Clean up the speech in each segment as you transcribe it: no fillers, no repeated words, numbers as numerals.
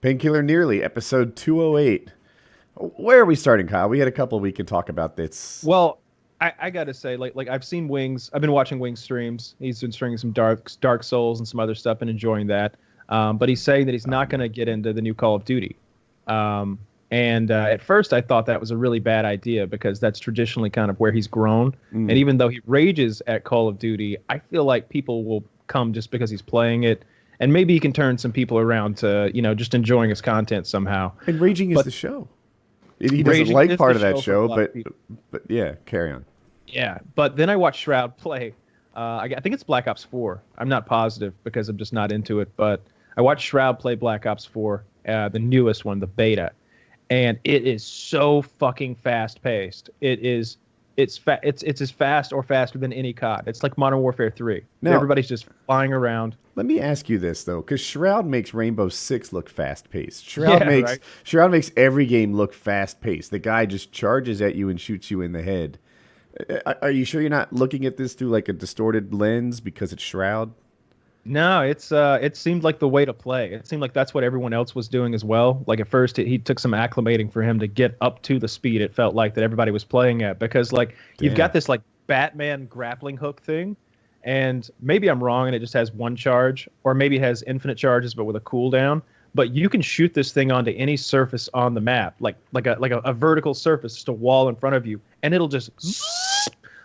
Painkiller Nearly, episode 208. Where are we starting, Kyle? We had a couple we can talk about this. Well, I gotta say, like I've seen Wings. I've been watching Wings streams. He's been streaming some Dark Souls and some other stuff and enjoying that. But he's saying that he's not going to get into the new Call of Duty. And at first, I thought that was a really bad idea because that's traditionally kind of where he's grown. And even though he rages at Call of Duty, I feel like people will come just because he's playing it. And maybe he can turn some people around to, just enjoying his content somehow. And raging is the show. He doesn't like part of that show, but yeah, carry on. Yeah, but then I watched Shroud play. I think it's Black Ops 4. I'm not positive because I'm just not into it, but I watched Shroud play Black Ops 4, the newest one, the beta, and it is so fucking fast paced. It's as fast or faster than any COD. It's like Modern Warfare 3. Now, everybody's just flying around. Let me ask you this though, because Shroud makes Rainbow Six look fast paced. Shroud makes every game look fast paced. The guy just charges at you and shoots you in the head. Are you sure you're not looking at this through like a distorted lens because it's Shroud? No, it seemed like the way to play. It seemed like that's what everyone else was doing as well. Like at first, he took some acclimating for him to get up to the speed it felt like that everybody was playing at. Because like you've got this like Batman grappling hook thing, and maybe I'm wrong and it just has one charge, or maybe it has infinite charges but with a cooldown. But you can shoot this thing onto any surface on the map, like a vertical surface, just a wall in front of you, and it'll just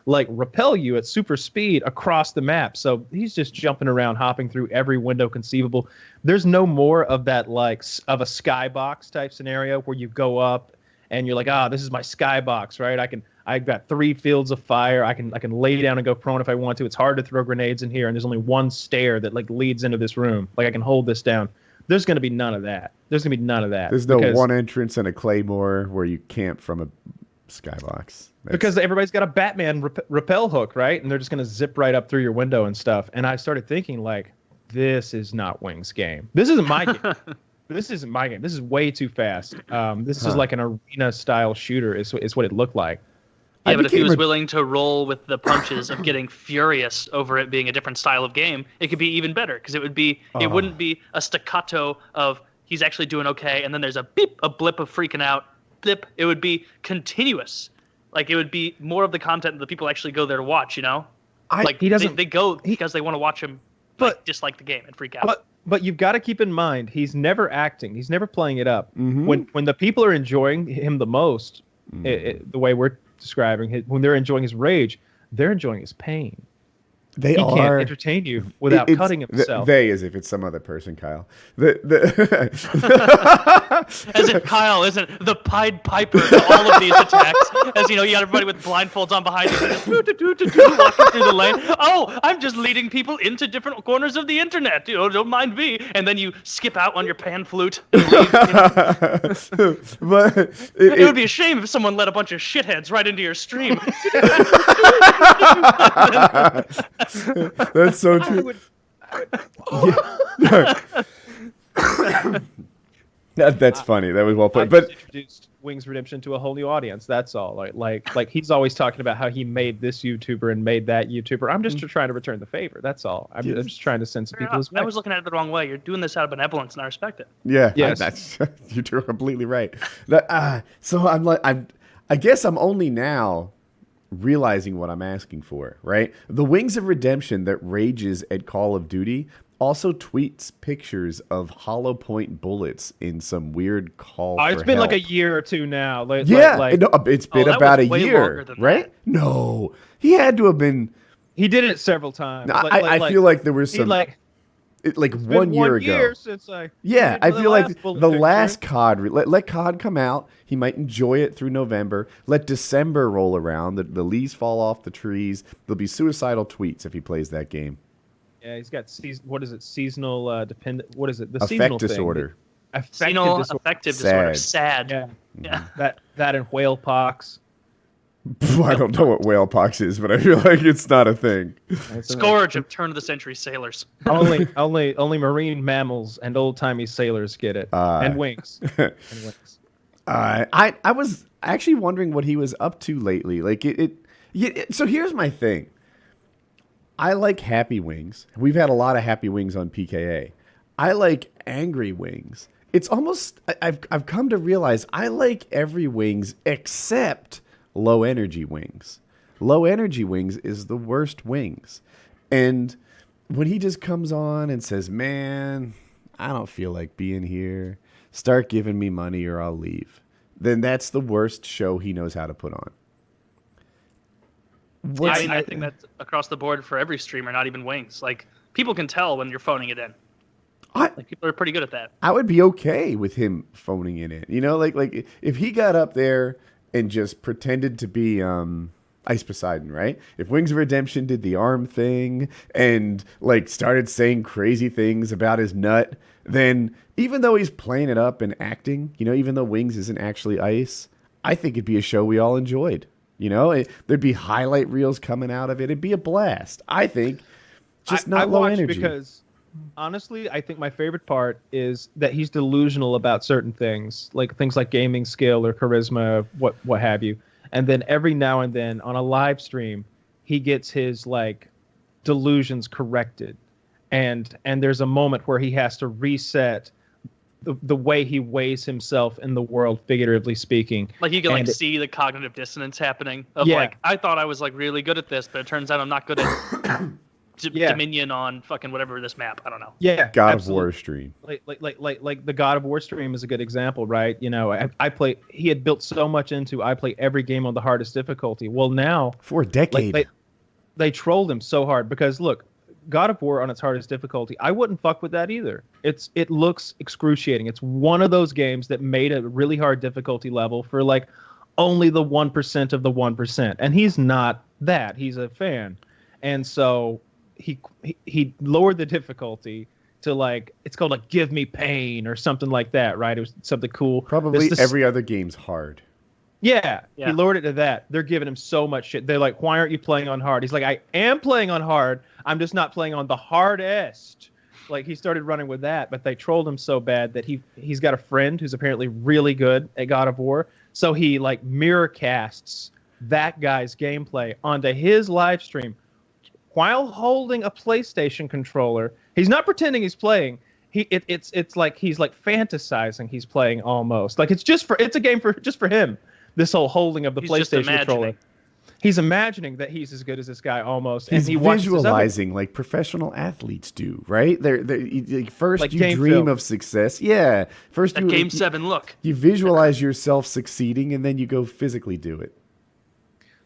like repel you at super speed across the map. So he's just jumping around, hopping through every window conceivable. There's no more of that like of a skybox type scenario where you go up and you're like, this is my skybox, right? I've got 3 fields of fire. I can lay down and go prone if I want to. It's hard to throw grenades in here, and there's only one stair that like leads into this room. Like I can hold this down. There's going to be none of that. There's no one entrance and a claymore where you camp from a skybox. Because everybody's got a Batman rappel hook, right? And they're just going to zip right up through your window and stuff. And I started thinking, like, this is not Wing's game. This isn't my game. This isn't my game. This is way too fast. This is like an arena-style shooter is what it looked like. Yeah, but if he was willing to roll with the punches of getting furious over it being a different style of game, it could be even better because it wouldn't be a staccato of he's actually doing okay, and then there's a beep, a blip of freaking out, blip. It would be continuous. Like it would be more of the content that the people actually go there to watch. They go because they want to watch him, but dislike the game and freak out. But you've got to keep in mind he's never acting. He's never playing it up. Mm-hmm. When the people are enjoying him the most, the way we're describing when they're enjoying his rage, they're enjoying his pain. He can't entertain you without cutting himself. They, as if it's some other person, Kyle. As if Kyle isn't the Pied Piper to all of these attacks. As you got everybody with blindfolds on behind you, just walking through the lane. Oh, I'm just leading people into different corners of the internet. Don't mind me. And then you skip out on your pan flute. And leave, But it would be a shame if someone let a bunch of shitheads right into your stream. That's so true. That's funny. That was well put. But introduced Wings Redemption to a whole new audience. That's all. Like he's always talking about how he made this YouTuber and made that YouTuber. I'm just trying to return the favor. That's all. I'm just trying to send some people his way. I was looking at it the wrong way. You're doing this out of benevolence, and I respect it. Yeah. Yes. You're completely right. So I guess I'm only now realizing what I'm asking for, right? The Wings of Redemption that rages at Call of Duty also tweets pictures of hollow point bullets in some weird call for it's been help. like a year or two now. It's been about a year, right? That. No, he had to have been. He did it several times. I feel like there was some. Like 1 year ago. Since I feel like the last COD. Let COD come out. He might enjoy it through November. Let December roll around. The leaves fall off the trees. There'll be suicidal tweets if he plays that game. Yeah, he's got seasonal dependent. What is it? The affect seasonal disorder. Affective disorder. Sad. Yeah. That and whale pox. I don't know what whale pox is, but I feel like it's not a thing. Scourge of turn of the century sailors. only marine mammals and old timey sailors get it. And wings. I was actually wondering what he was up to lately. So here's my thing. I like happy wings. We've had a lot of happy wings on PKA. I like angry wings. it's almost I've come to realize I like every wings except low energy wings. Low energy wings is the worst wings. And when he just comes on and says, "Man, I don't feel like being here. Start giving me money or I'll leave." Then that's the worst show he knows how to put on. Yeah, I think that's across the board for every streamer, not even wings. Like, people can tell when you're phoning it in. Like, people are pretty good at that. I would be okay with him phoning it in. You know, like if he got up there and just pretended to be Ice Poseidon, right? If Wings of Redemption did the arm thing and like started saying crazy things about his nut, then even though he's playing it up and acting, you know, even though Wings isn't actually ice, I think it'd be a show we all enjoyed. You know, there'd be highlight reels coming out of it. It'd be a blast. I think, just not low energy. Because honestly, I think my favorite part is that he's delusional about certain things like gaming skill or charisma, what have you. And then every now and then on a live stream, he gets his like delusions corrected, and there's a moment where he has to reset the way he weighs himself in the world, figuratively speaking. Like you can see the cognitive dissonance happening of like, I thought I was like really good at this, but it turns out I'm not good at Dominion on fucking whatever this map. I don't know. Yeah, God of War stream. Like the God of War stream is a good example, right? You know, I play. He had built so much into I play every game on the hardest difficulty. Well, now for a decade, they trolled him so hard because look, God of War on its hardest difficulty, I wouldn't fuck with that either. It looks excruciating. It's one of those games that made a really hard difficulty level for like only the 1% of the 1%, and he's not that. He's a fan, and so he lowered the difficulty to like, it's called like Give Me Pain or something like that, right? It was something cool. Probably every other game's hard. Yeah, he lowered it to that. They're giving him so much shit. They're like, why aren't you playing on hard? He's like, I am playing on hard. I'm just not playing on the hardest. Like, he started running with that, but they trolled him so bad that he's got a friend who's apparently really good at God of War. So he like mirror casts that guy's gameplay onto his live stream while holding a PlayStation controller. He's not pretending he's playing. It's like he's like fantasizing he's playing almost. Like it's a game just for him. This whole holding of the PlayStation controller. He's imagining that he's as good as this guy almost. He's and he visualizing like professional athletes do, right? First like you dream of success. Yeah. First that Game 7 look. You visualize yourself succeeding and then you go physically do it.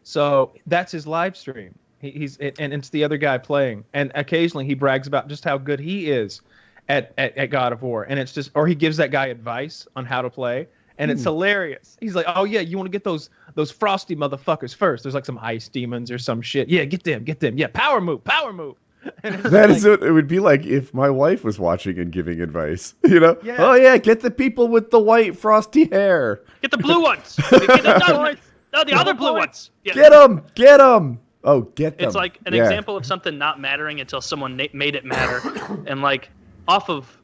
So that's his live stream. And it's the other guy playing. And occasionally he brags about just how good he is at God of War. And it's just, or he gives that guy advice on how to play. And it's hilarious. He's like, "Oh yeah, you want to get those frosty motherfuckers first. There's like some ice demons or some shit. Yeah, get them. Yeah, power move." That is what it would be like if my wife was watching and giving advice. You know? Yeah. Oh yeah, get the people with the white frosty hair. Get the blue ones. The other blue ones. Yeah. Get them. Oh, get them. It's like an example of something not mattering until someone made it matter. And like off of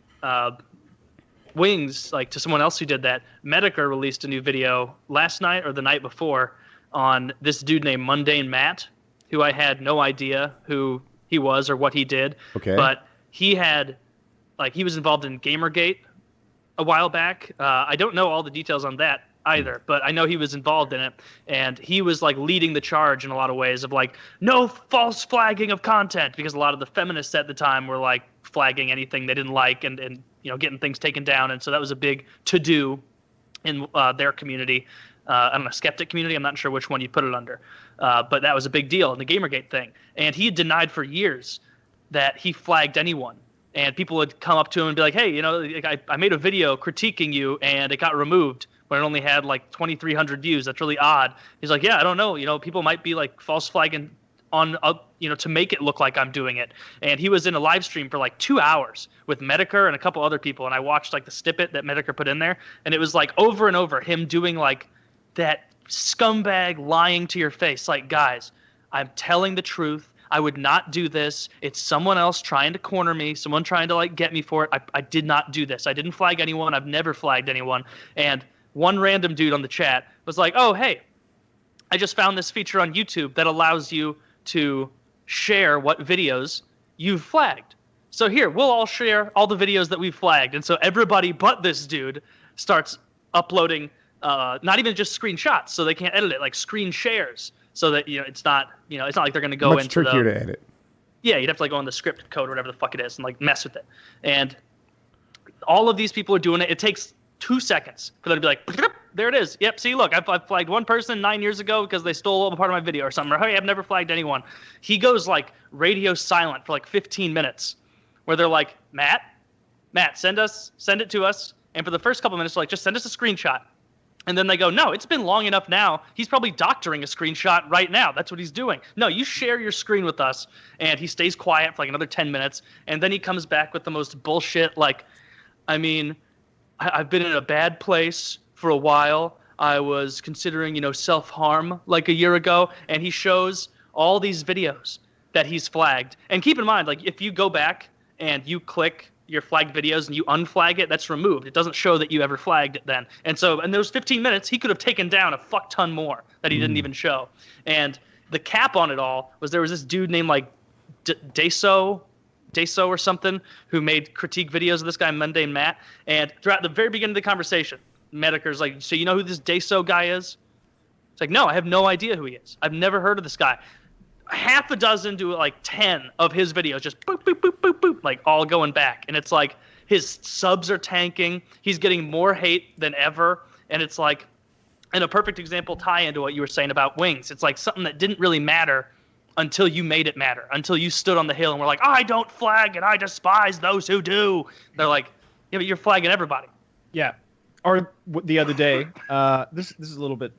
Wings, like to someone else who did that, Medica released a new video last night or the night before on this dude named Mundane Matt, who I had no idea who he was or what he did. Okay. But he was involved in Gamergate a while back. I don't know all the details on that either, but I know he was involved in it, and he was like leading the charge in a lot of ways of like no false flagging of content, because a lot of the feminists at the time were like flagging anything they didn't like and getting things taken down, and so that was a big to-do in their community. I don't know, skeptic community, I'm not sure which one you put it under, but that was a big deal in the Gamergate thing, and he had denied for years that he flagged anyone. And people would come up to him and be like, "Hey, I made a video critiquing you and it got removed when it only had like 2,300 views. That's really odd." He's like, "Yeah, I don't know. People might be like false flagging on, to make it look like I'm doing it." And he was in a live stream for like 2 hours with Medica and a couple other people. And I watched like the snippet that Medica put in there. And it was like over and over him doing like that scumbag lying to your face. Like, guys, I'm telling the truth. I would not do this. It's someone else trying to corner me, someone trying to like get me for it. I did not do this. I didn't flag anyone. I've never flagged anyone. And one random dude on the chat was like, "Oh, hey, I just found this feature on YouTube that allows you to share what videos you've flagged." So here, we'll all share all the videos that we've flagged. And so everybody but this dude starts uploading, not even just screenshots, so they can't edit it, like screen shares, so that it's not like they're going to go Much into trickier to edit. Yeah, you'd have to like go on the script code or whatever the fuck it is and like mess with it. And all of these people are doing it. It takes 2 seconds for them to be like, there it is. Yep, see, look, I've flagged one person 9 years ago because they stole a part of my video or something. Or, hey, I've never flagged anyone. He goes like radio silent for like 15 minutes where they're like, Matt, send it to us. And for the first couple minutes, they're like, just send us a screenshot. And then they go, no, it's been long enough now. He's probably doctoring a screenshot right now. That's what he's doing. No, you share your screen with us. And he stays quiet for like another 10 minutes. And then he comes back with the most bullshit, like, I mean, I've been in a bad place for a while. I was considering, self-harm like a year ago. And he shows all these videos that he's flagged. And keep in mind, like, if you go back and you click your flagged videos and you unflag it, that's removed. It doesn't show that you ever flagged it then. And so in those 15 minutes, he could have taken down a fuck ton more that he didn't even show. And the cap on it all was there was this dude named like Deso or something who made critique videos of this guy, Mundane Matt. And throughout the very beginning of the conversation, Medicare's like, so you know who this Deso guy is? It's like, no, I have no idea who he is. I've never heard of this guy. Half a dozen to like 10 of his videos just boop, boop, boop, boop, boop, like all going back. And it's like his subs are tanking. He's getting more hate than ever. And it's like, and a perfect example tie into what you were saying about wings. It's like something that didn't really matter until you made it matter, until you stood on the hill and were like, I don't flag and I despise those who do. They're like, yeah, but you're flagging everybody. Yeah. Or the other day, this is a little bit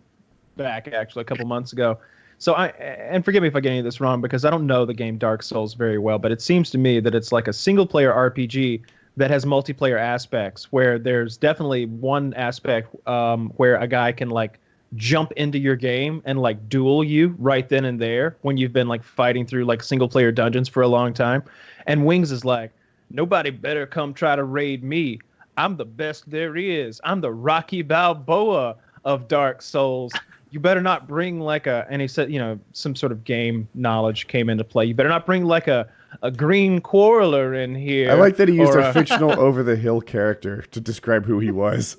back, actually, a couple months ago. So and forgive me if I get any of this wrong because I don't know the game Dark Souls very well, but it seems to me that it's like a single-player RPG that has multiplayer aspects where there's definitely one aspect where a guy can like jump into your game and like duel you right then and there when you've been like fighting through like single-player dungeons for a long time. And Wings is like, nobody better come try to raid me. I'm the best there is. I'm the Rocky Balboa of Dark Souls. You better not bring like and he said, some sort of game knowledge came into play. You better not bring like a green quarreler in here. I like that he used a fictional over-the-hill character to describe who he was.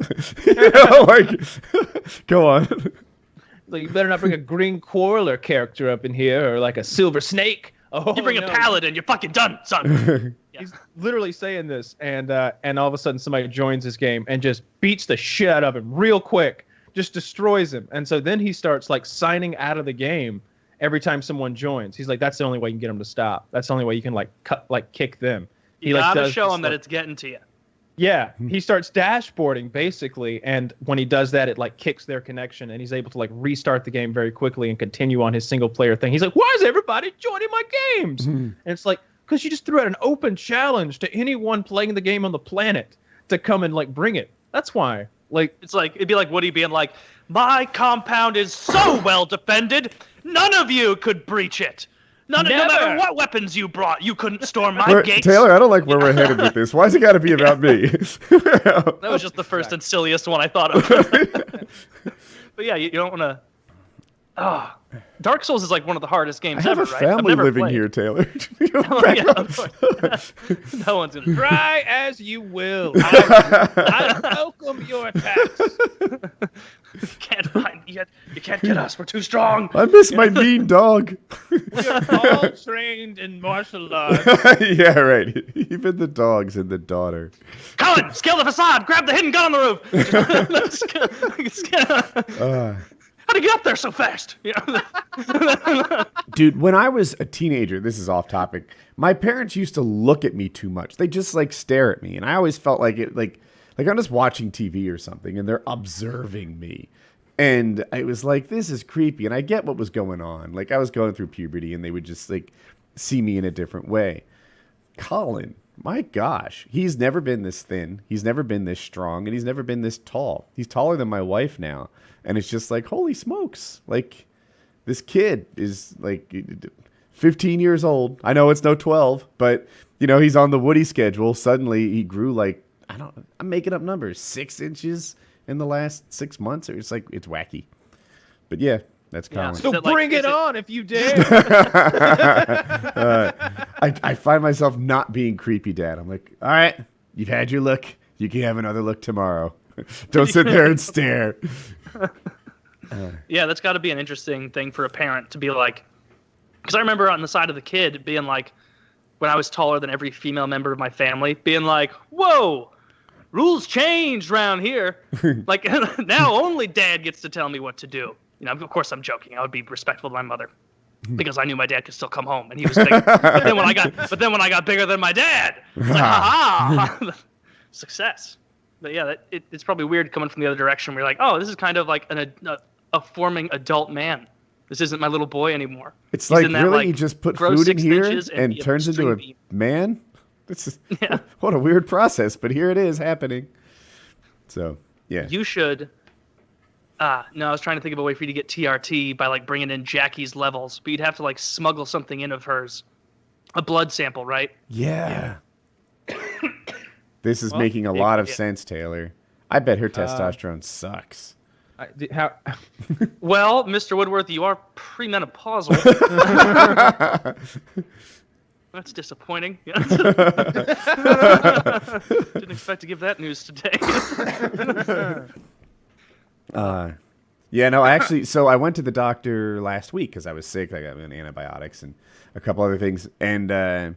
Go on. Like, you better not bring a green quarreler character up in here or like a silver snake. Oh, you bring a paladin, you're fucking done, son. Yeah. He's literally saying this, and all of a sudden somebody joins his game and just beats the shit out of him real quick. Just destroys him. And so then he starts like signing out of the game every time someone joins. He's like, that's the only way you can get him to stop. That's the only way you can kick them. You gotta show him that it's getting to you. Yeah. He starts dashboarding basically. And when he does that, it like kicks their connection and he's able to like restart the game very quickly and continue on his single player thing. He's like, why is everybody joining my games? And it's like, because you just threw out an open challenge to anyone playing the game on the planet to come and like bring it. That's why. Like, it's like it'd be like Woody being like, my compound is so well defended, none of you could breach it. No matter what weapons you brought, you couldn't storm my gates. Taylor, I don't like where we're headed with this. Why's it got to be about me? That was just the first and silliest one I thought of. But yeah, you don't want to. Dark Souls is like one of the hardest games ever, right? I have a family living here, Taylor. No one's gonna try as you will. I welcome your attacks. You can't get us. We're too strong. I miss my mean dog. We're all trained in martial arts. Yeah, right. Even the dogs and the daughter. Colin, scale the facade. Grab the hidden gun on the roof. How'd he get up there so fast? Dude, when I was a teenager, this is off topic, my parents used to look at me too much. They just like stare at me. And I always felt like it, like I'm just watching TV or something and they're observing me. And I was like, this is creepy. And I get what was going on. Like I was going through puberty and they would just like see me in a different way. Colin, my gosh, he's never been this thin. He's never been this strong and he's never been this tall. He's taller than my wife now. And it's just like, holy smokes. Like, this kid is like 15 years old. I know it's no 12, but, he's on the Woody schedule. Suddenly he grew like, I'm making up numbers, 6 inches in the last 6 months. Or it's like, it's wacky. But yeah, That's Yeah. common. So Is it like- bring is it it- on if you dare. I find myself not being creepy dad. I'm like, all right, you've had your look. You can have another look tomorrow. Don't sit there and stare. Yeah, that's got to be an interesting thing for a parent to be like, because I remember on the side of the kid being like, when I was taller than every female member of my family, being like, whoa, rules changed around here. Like, now only dad gets to tell me what to do. You know, of course I'm joking. I would be respectful to my mother because I knew my dad could still come home and he was big. But then when I got bigger than my dad, it's like, ha success. But yeah, it's probably weird coming from the other direction. Where you're like, oh, this is kind of like a forming adult man. This isn't my little boy anymore. It's He's like, in that, really, like, you just put grow food in 6 here inches and be a turns into a string bean. man? This is, Yeah. what a weird process, but here it is happening. So, yeah. You should. No, I was trying to think of a way for you to get TRT by like bringing in Jackie's levels, but you'd have to like smuggle something in of hers, a blood sample, right? Yeah. This is making a lot of sense, Taylor. I bet her testosterone sucks. How? Well, Mr. Woodworth, you are premenopausal. That's disappointing. Didn't expect to give that news today. Yeah, no, so I went to the doctor last week because I was sick. I got antibiotics and a couple other things. And I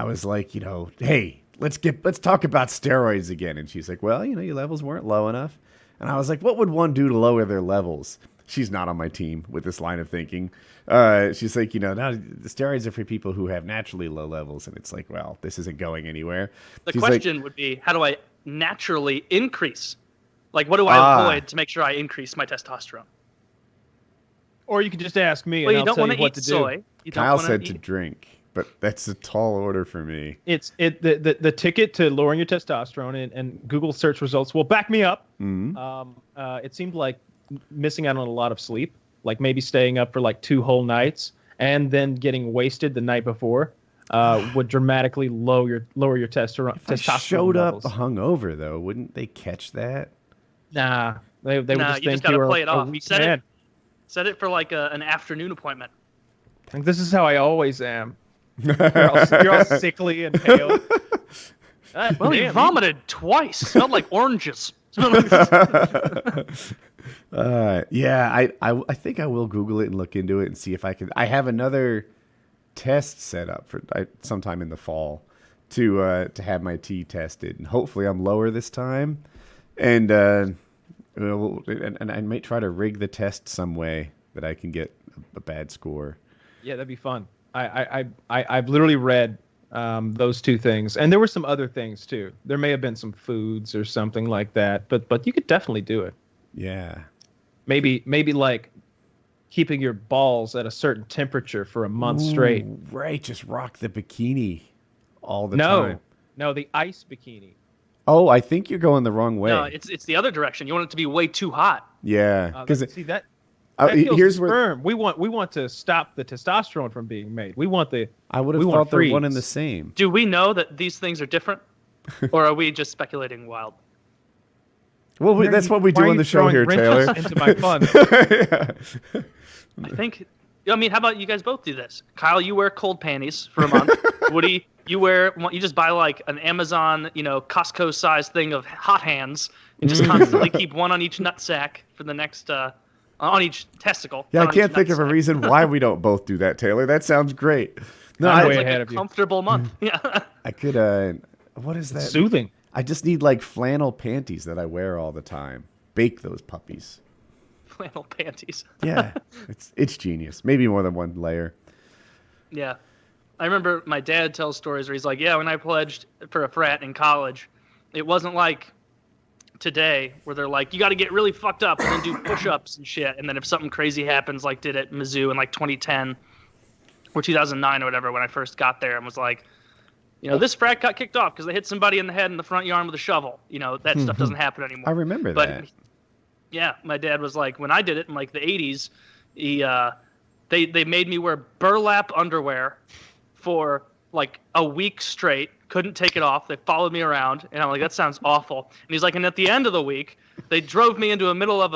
was like, hey, let's talk about steroids again. And she's like, well, your levels weren't low enough. And I was like, what would one do to lower their levels? She's not on my team with this line of thinking. She's like, now the steroids are for people who have naturally low levels. And it's like, well, this isn't going anywhere. The She's question would be, how do I naturally increase? Like, what do I avoid to make sure I increase my testosterone? Or you could just ask me, Well, and you I'll don't tell want you to what eat to soy. do. You don't Kyle wanna said to eat- drink, but that's a tall order for me. The ticket to lowering your testosterone and Google search results will back me up. It seemed like missing out on a lot of sleep, like maybe staying up for like 2 whole nights and then getting wasted the night before would dramatically lower your testosterone. If I testosterone showed levels. up hungover, though, wouldn't they catch that? Nah, they would Nah, just you think just gotta you were play it a off. weak Set man. it for like an afternoon appointment. Like, this is how I always am. You're all sickly and pale. Well, he Damn, vomited twice. Smelled like oranges. Yeah, I think I will Google it and look into it and see if I can. I have another test set up for sometime in the fall to have my T tested, and hopefully I'm lower this time. And and I might try to rig the test some way that I can get a bad score. Yeah, that'd be fun. I've literally read those 2 things, and there were some other things too. There may have been some foods or something like that, but you could definitely do it. Yeah. Maybe like keeping your balls at a certain temperature for a month straight. Ooh, right, just rock the bikini all the time. No, the ice bikini. Oh, I think you're going the wrong way. No, it's the other direction. You want it to be way too hot. Yeah, because See that kills here's the where sperm. We want to stop the testosterone from being made. We want the I would have we want thought they're one and freeze. the same. Do we know that these things are different, or are we just speculating wild? Well, that's what we Why do are on you the show throwing here, wrenches Taylor. into my fun. I think. I mean, how about you guys both do this? Kyle, you wear cold panties for a month. Woody, you just buy like an Amazon, Costco size thing of hot hands, and just constantly keep one on each nutsack for the next, on each testicle. Yeah, I one on can't each think of a nutsack. reason why we don't both do that, Taylor. That sounds great. No, I'm It's way like ahead a of you. comfortable month. Yeah. I could. What is that? Soothing. I just need like flannel panties that I wear all the time. Bake those puppies. Flannel panties. Yeah, it's genius. Maybe more than one layer. Yeah. I remember my dad tells stories where he's like, yeah, when I pledged for a frat in college, it wasn't like today where they're like, you got to get really fucked up and then do push-ups and shit. And then if something crazy happens, like did at Mizzou in like 2010 or 2009 or whatever, when I first got there and was like, this frat got kicked off because they hit somebody in the head in the front yard with a shovel. That stuff doesn't happen anymore. I remember But that. yeah, my dad was like, when I did it in like the 80s, they made me wear burlap underwear for like a week straight. Couldn't take it off. They followed me around, and I'm like, that sounds awful. And he's like, and at the end of the week, they drove me into the middle of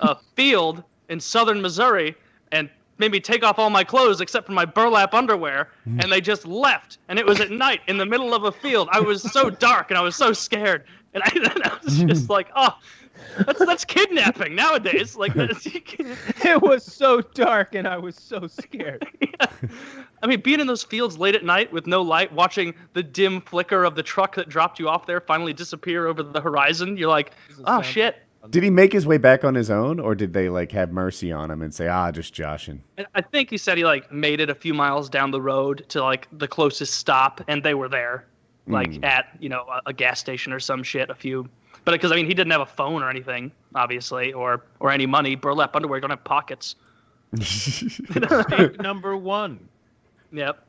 a field in southern Missouri and made me take off all my clothes except for my burlap underwear, and they just left. And it was at night in the middle of a field. I was so dark and I was so scared. And I was just like, oh, that's kidnapping nowadays. Like, It was so dark and I was so scared. yeah. I mean, being in those fields late at night with no light, watching the dim flicker of the truck that dropped you off there finally disappear over the horizon, you're like, oh, shit. Did he make his way back on his own, or did they like have mercy on him and say, just joshing? I think he said he like made it a few miles down the road to like the closest stop, and they were there, like at a gas station or some shit. But because I mean he didn't have a phone or anything, obviously, or any money. Burlap underwear don't have pockets. Mistake number 1. Yep.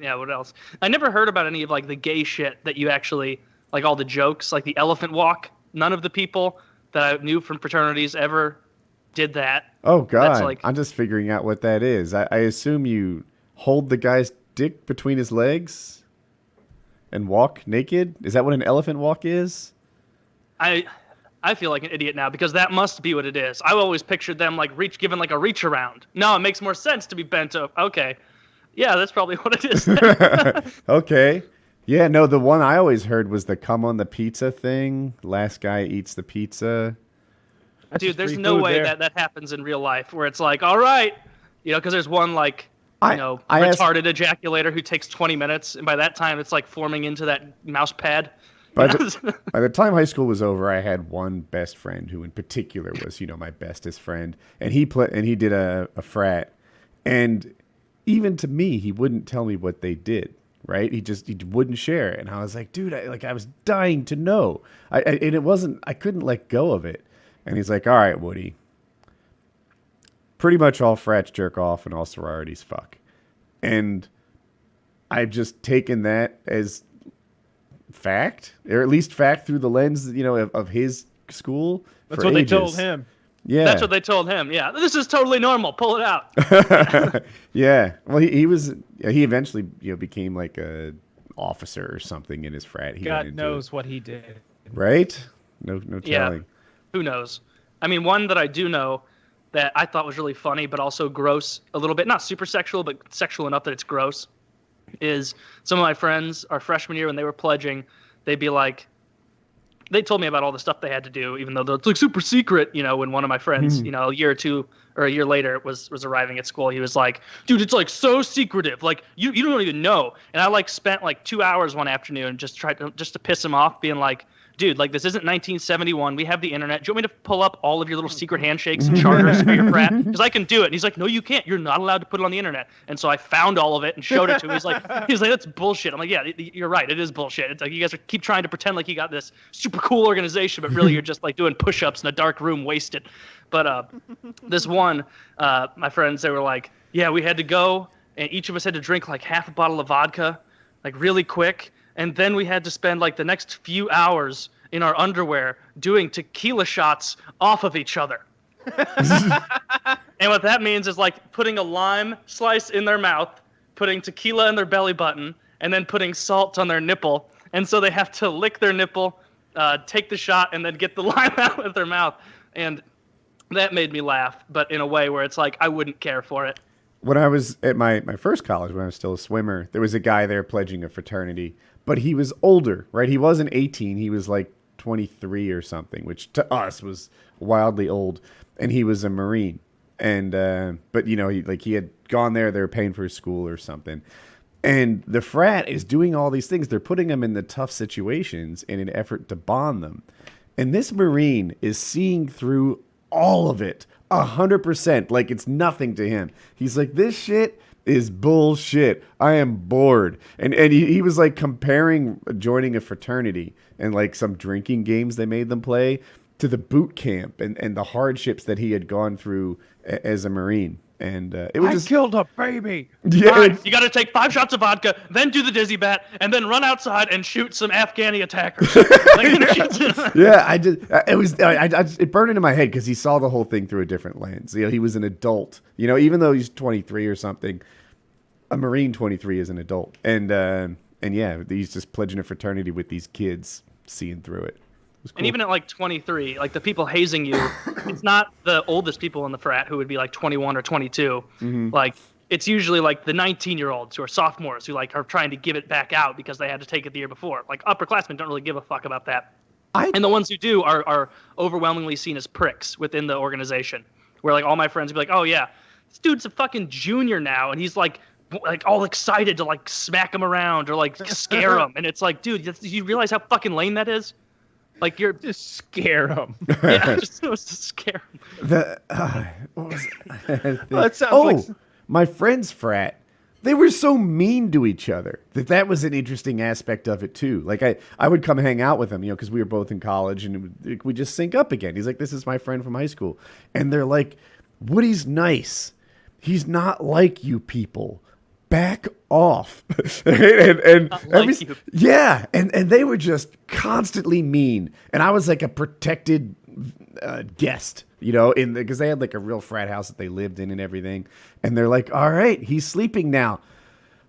Yeah. What else? I never heard about any of like the gay shit that you actually like all the jokes, like the elephant walk. None of the people that I knew from fraternities ever did that. Oh, God. That's like, I'm just figuring out what that is. I assume you hold the guy's dick between his legs and walk naked? Is that what an elephant walk is? I feel like an idiot now because that must be what it is. I always pictured them like given like a reach around. No, it makes more sense to be bent up. Okay. Yeah, that's probably what it is. Okay. Yeah, no, the one I always heard was the come on the pizza thing. Last guy eats the pizza. Dude, there's no way that happens in real life where it's like, all right, because there's one like, retarded ejaculator who takes 20 minutes. And by that time, it's like forming into that mouse pad. By the time high school was over, I had one best friend who in particular was, my bestest friend. And he did a frat. And even to me, he wouldn't tell me what they did. Right? He wouldn't share it. And I was like, dude, I was dying to know. I couldn't let go of it. And he's like, all right, Woody. Pretty much all frats jerk off and all sororities fuck. And I've just taken that as fact, or at least fact through the lens, of his school. That's what ages. They told him. Yeah. That's what they told him. Yeah. This is totally normal. Pull it out. Yeah. Well, he eventually, became like a officer or something in his frat. God knows what he did. Right? No telling. Yeah. Who knows? I mean, one that I do know that I thought was really funny, but also gross a little bit. Not super sexual, but sexual enough that it's gross. Is some of my friends, our freshman year when they were pledging, they'd be like, they told me about all the stuff they had to do, even though it's like super secret, when one of my friends, a year or two or a year later was arriving at school, he was like, dude, it's like so secretive. Like you don't even know. And I like spent like 2 hours one afternoon just to piss him off, being like, dude, like this isn't 1971. We have the internet. Do you want me to pull up all of your little secret handshakes and charters for your frat? Because I can do it. And he's like, no, you can't. You're not allowed to put it on the internet. And so I found all of it and showed it to him. He's like, that's bullshit. I'm like, yeah, you're right. It is bullshit. It's like you guys keep trying to pretend like you got this super cool organization, but really you're just like doing push-ups in a dark room, wasted. But this one, my friends, they were like, yeah, we had to go, and each of us had to drink like half a bottle of vodka, like really quick. And then we had to spend like the next few hours in our underwear doing tequila shots off of each other. And what that means is like putting a lime slice in their mouth, putting tequila in their belly button, and then putting salt on their nipple. And so they have to lick their nipple, take the shot, and then get the lime out of their mouth. And that made me laugh, but in a way where it's like I wouldn't care for it. When I was at my first college, when I was still a swimmer, there was a guy there pledging a fraternity. But he was older, right? He wasn't 18. He was like 23 or something, which to us was wildly old. And he was a Marine. And but he had gone there. They were paying for his school or something. And the frat is doing all these things. They're putting them in the tough situations in an effort to bond them. And this Marine is seeing through all of it 100%, like it's nothing to him. He's like, this shit is bullshit. I am bored. And he was like comparing joining a fraternity and like some drinking games they made them play to the boot camp and the hardships that he had gone through as a Marine. And it was I killed a baby. Yeah, all right, you got to take 5 shots of vodka, then do the dizzy bat, and then run outside and shoot some Afghani attackers. Yeah, it burned into my head because he saw the whole thing through a different lens. He was an adult. Even though he's 23 or something, a Marine 23 is an adult. And yeah, he's just pledging a fraternity with these kids, seeing through it. It And even at like 23, like the people hazing you, it's not the oldest people in the frat who would be like 21 or 22. Like it's usually like the 19-year-olds who are sophomores who like are trying to give it back out because they had to take it the year before. Like upperclassmen don't really give a fuck about that. And the ones who do are overwhelmingly seen as pricks within the organization. Where like all my friends would be like, oh yeah, this dude's a fucking junior now, and he's like all excited to like smack him around or like scare him, and it's like, dude, do you realize how fucking lame that is? Like you're just scare him. Yeah, just to scare him. What was it? Well, that sounds like my friend's frat. They were so mean to each other that was an interesting aspect of it too. Like I would come hang out with them, because we were both in college and we just sync up again. He's like, this is my friend from high school. And they're like, Woody's nice. He's not like you people. Back off. and yeah. And they were just constantly mean. And I was like a protected guest, because they had like a real frat house that they lived in and everything. And they're like, all right, he's sleeping now.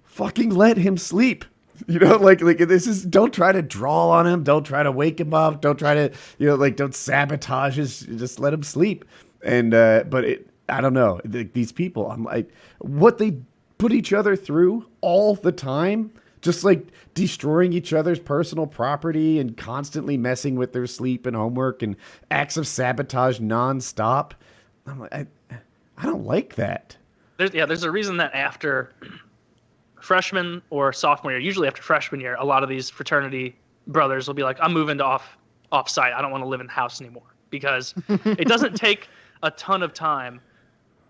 Fucking let him sleep. Like this is, don't try to draw on him. Don't try to wake him up. Don't try to, don't sabotage his, just let him sleep. And, but I don't know, these people, I'm like, what they put each other through all the time, just like destroying each other's personal property and constantly messing with their sleep and homework and acts of sabotage nonstop. I'm like, I don't like that. There's a reason that after freshman or sophomore year, usually after freshman year, a lot of these fraternity brothers will be like, I'm moving to off-site. I don't want to live in the house anymore, because it doesn't take a ton of time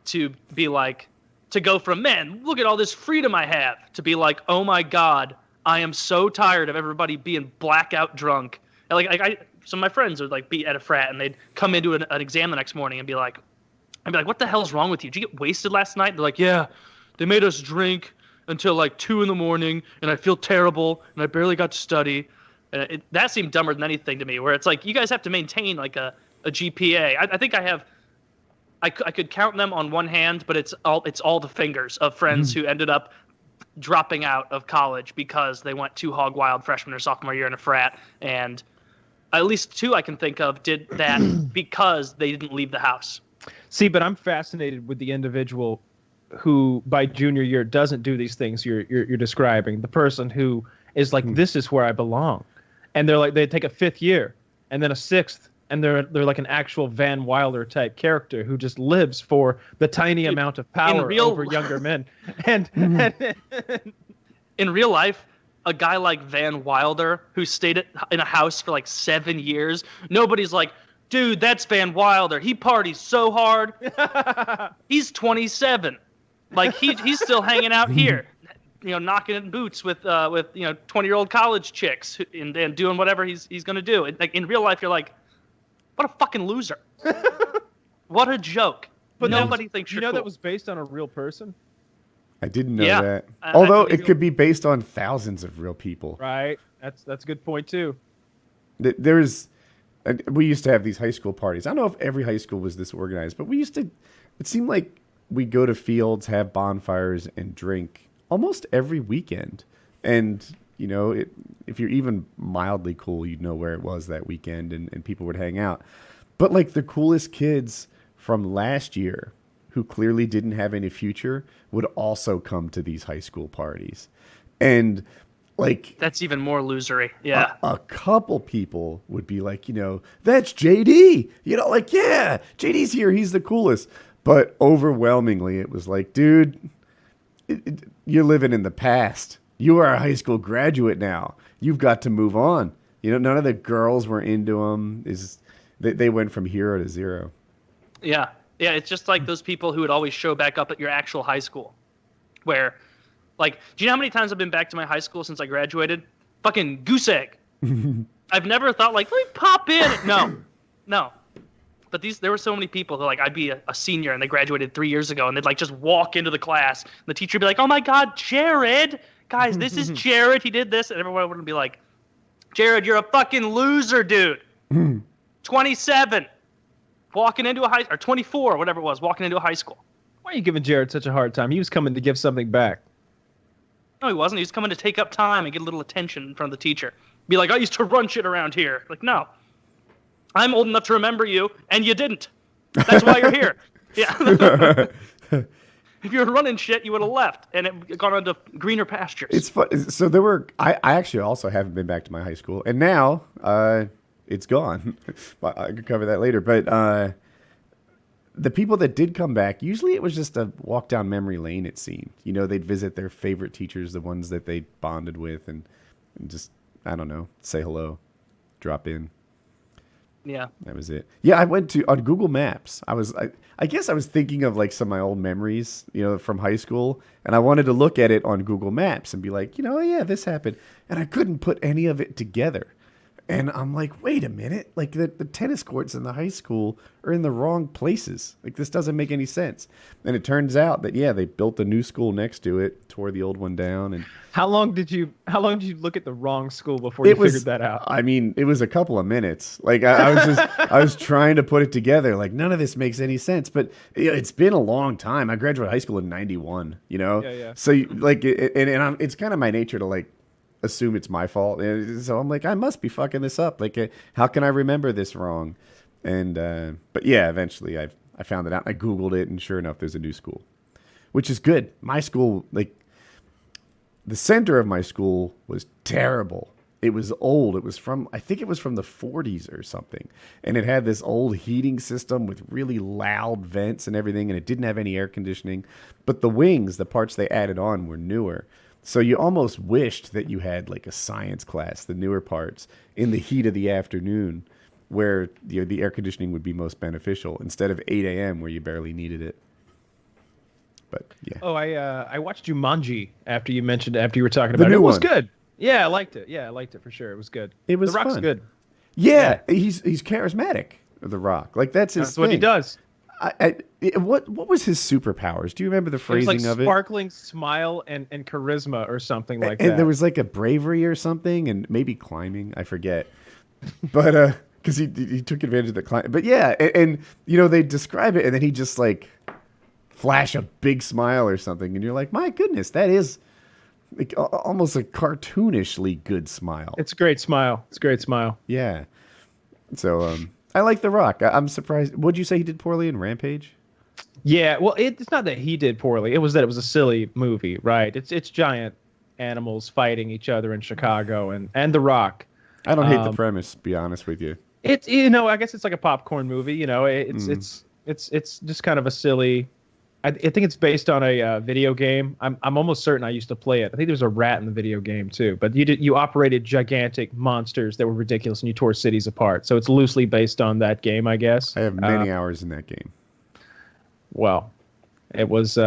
to be like, to go from, man, look at all this freedom I have, to be like, oh my God, I am so tired of everybody being blackout drunk. And some of my friends would like be at a frat and they'd come into an exam the next morning and be like, what the hell's wrong with you? Did you get wasted last night? They're like, yeah, they made us drink until like 2 a.m. and I feel terrible and I barely got to study. And that seemed dumber than anything to me, where it's like, you guys have to maintain like a GPA. I think I could count them on one hand, but it's all the fingers of friends who ended up dropping out of college because they went too hog wild freshman or sophomore year in a frat. And at least 2 I can think of did that because they didn't leave the house. See, but I'm fascinated with the individual who by junior year doesn't do these things you're describing. The person who is like, this is where I belong. And they're like, they take a 5th year and then a 6th. And they're like an actual Van Wilder type character who just lives for the tiny amount of power over younger men. And in real life, a guy like Van Wilder who stayed in a house for like 7 years, nobody's like, dude, that's Van Wilder. He parties so hard. He's 27. Like he's still hanging out here, knocking in boots with 20-year-old college chicks and doing whatever he's gonna do. Like in real life, you're like, what a fucking loser. What a joke. But nobody thinks you're cool. That was based on a real person? I didn't know that. Although it could be based on thousands of real people. Right. That's a good point, too. We used to have these high school parties. I don't know if every high school was this organized, but it seemed like we'd go to fields, have bonfires, and drink almost every weekend. And if you're even mildly cool, you'd know where it was that weekend, and people would hang out. But like the coolest kids from last year who clearly didn't have any future would also come to these high school parties. And like, that's even more losery. Yeah. A couple people would be like, that's JD. Yeah, JD's here. He's the coolest. But overwhelmingly, it was like, dude, you're living in the past. You are a high school graduate now. You've got to move on. None of the girls were into them. They went from hero to zero. Yeah. Yeah, it's just like those people who would always show back up at your actual high school. Where, like, do you know how many times I've been back to my high school since I graduated? Fucking goose egg. I've never thought, like, let me pop in. No. But there were so many people who, like, I'd be a senior and they graduated 3 years ago and they'd, like, just walk into the class. And the teacher would be like, oh, my God, Jared. Guys, this is Jared. He did this. And everyone would be like, Jared, you're a fucking loser, dude. 27. Walking into a or 24, whatever it was, walking into a high school. Why are you giving Jared such a hard time? He was coming to give something back. No, he wasn't. He was coming to take up time and get a little attention in front of the teacher. Be like, I used to run shit around here. Like, no. I'm old enough to remember you, and you didn't. That's why you're here. Yeah. If you were running shit, you would have left, and it gone on to greener pastures. It's fun. So there were. I actually also haven't been back to my high school, and now it's gone. I could cover that later. But the people that did come back, usually it was just a walk down memory lane. It seemed, they'd visit their favorite teachers, the ones that they bonded with, and just I don't know, say hello, drop in. Yeah, that was it. Yeah, I went on Google Maps. I guess I was thinking of like some of my old memories, from high school, and I wanted to look at it on Google Maps and be like, oh yeah, this happened, and I couldn't put any of it together. And I'm like, wait a minute, like the tennis courts in the high school are in the wrong places. Like this doesn't make any sense. And it turns out that they built a new school next to it, tore the old one down. And how long did you look at the wrong school before you figured that out? I mean, it was a couple of minutes. Like I was trying to put it together. Like none of this makes any sense. But it's been a long time. I graduated high school in '91. Yeah. So it's kind of my nature to like assume it's my fault. So I'm like, I must be fucking this up. Like, how can I remember this wrong? And but yeah, eventually I found it out. I Googled it, and sure enough, there's a new school, which is good. My school, like the center of my school, was terrible. It was old. I think it was from the 40s or something. And it had this old heating system with really loud vents and everything, and it didn't have any air conditioning. But the wings, the parts they added on, were newer. So you almost wished that you had like a science class, the newer parts, in the heat of the afternoon, where the air conditioning would be most beneficial, instead of 8 a.m. where you barely needed it. But yeah. Oh, I watched Jumanji after you were talking about it. It was good. Yeah, I liked it. Yeah, I liked it for sure. It was good. It was The Rock's fun. good. Yeah, he's charismatic. The Rock, like that's his. That's what he does. What was his superpowers? Do you remember the phrasing it was like of it? Sparkling smile and charisma or something like and that. there was like a bravery or something, and maybe climbing. I forget, but because he took advantage of the climb. But yeah, and they describe it, and then he just like flash a big smile or something, and you're like, my goodness, that is like almost a cartoonishly good smile. It's a great smile. Yeah. So I like The Rock. I'm surprised. What'd you say he did poorly in Rampage? Yeah, well, it's not that he did poorly. It was that it was a silly movie, right? It's giant animals fighting each other in Chicago, and The Rock. I don't hate the premise, to be honest with you. It's I guess it's like a popcorn movie. It's just kind of a silly. I think it's based on a video game. I'm almost certain I used to play it. I think there was a rat in the video game too. But you operated gigantic monsters that were ridiculous, and you tore cities apart. So it's loosely based on that game, I guess. I have many hours in that game. Well, it was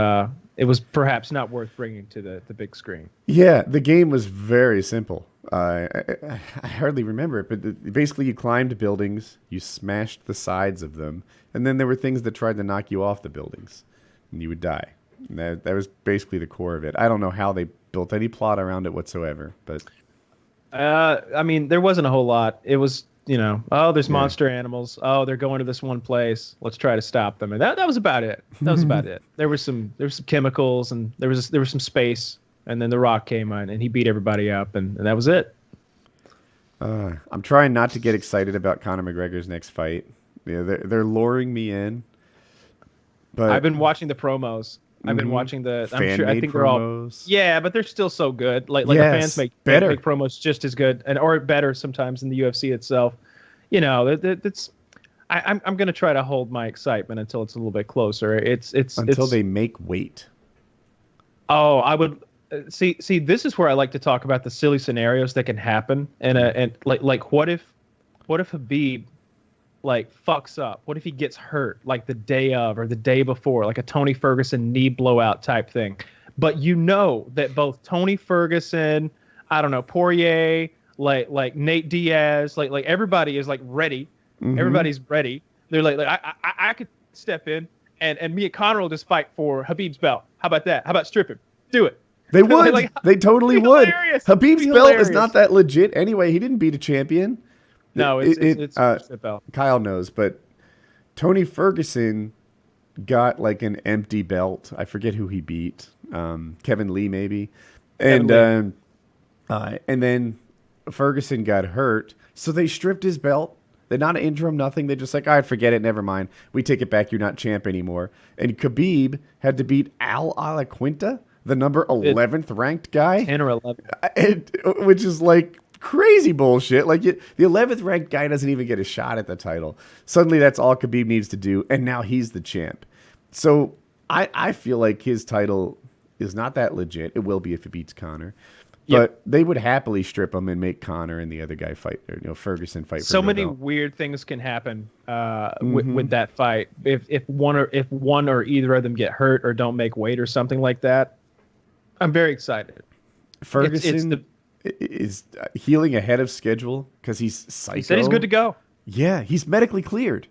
perhaps not worth bringing to the big screen. Yeah, the game was very simple. I hardly remember it, but basically you climbed buildings, you smashed the sides of them, and then there were things that tried to knock you off the buildings, and you would die. And that was basically the core of it. I don't know how they built any plot around it whatsoever, but I mean, there wasn't a whole lot. It was, there's monster animals. Oh, they're going to this one place. Let's try to stop them. And that was about it. That was about it. There were some chemicals, and there was some space, and then The Rock came on and he beat everybody up, and that was it. I'm trying not to get excited about Conor McGregor's next fight. They're luring me in. But I've been watching the promos. I've been watching the. I think they're all. Yeah, but they're still so good. Like the fans make promos just as good or better sometimes than the UFC itself. It's. I'm gonna try to hold my excitement until it's a little bit closer. Until they make weight. Oh, I would see. This is where I like to talk about the silly scenarios that can happen, and like what if Habib fucks up? What if he gets hurt like the day of or the day before, like a Tony Ferguson knee blowout type thing? But that both Tony Ferguson, I don't know, Poirier, like Nate Diaz, like everybody is ready. Mm-hmm. Everybody's ready. They're like I could step in and me and Conor will just fight for Habib's belt. How about that? How about strip him? Do it. They would. They totally would. Hilarious. Habib's belt is not that legit anyway. He didn't beat a champion. No, it's belt. Kyle knows, but Tony Ferguson got like an empty belt. I forget who he beat. Kevin Lee maybe, and then Ferguson got hurt, so they stripped his belt They're not an interim, nothing. They're just like, all right, forget it, never mind. We take it back. You're not champ anymore. And Khabib had to beat Al Alaquinta, the number 11th ranked guy. 10 or 11. Which is like crazy bullshit. Like the 11th ranked guy doesn't even get a shot at the title. Suddenly that's all Khabib needs to do. And now he's the champ. So I feel like his title is not that legit. It will be if it beats Conor. But they would happily strip him and make Conor and the other guy fight, or Ferguson fight. So for many belt. weird things can happen with that fight. If one or either of them get hurt or don't make weight or something like that, I'm very excited. Ferguson is healing ahead of schedule because he's psycho. He said he's good to go. Yeah, he's medically cleared.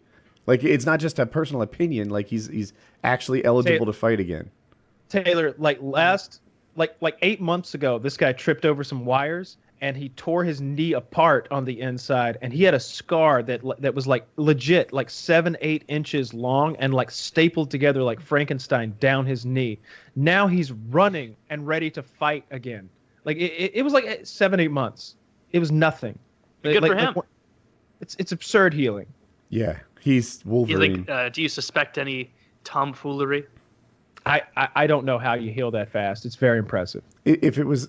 Like it's not just a personal opinion. Like he's actually eligible to fight again. Taylor, like 8 months ago, this guy tripped over some wires and he tore his knee apart on the inside, and he had a scar that was like legit, like 7-8 inches long and like stapled together like Frankenstein down his knee. Now he's running and ready to fight again. Like it was like 7-8 months. It was nothing. Good for him. It's absurd healing. Yeah, he's Wolverine. Do you suspect any tomfoolery? I don't know how you heal that fast. It's very impressive. If it was,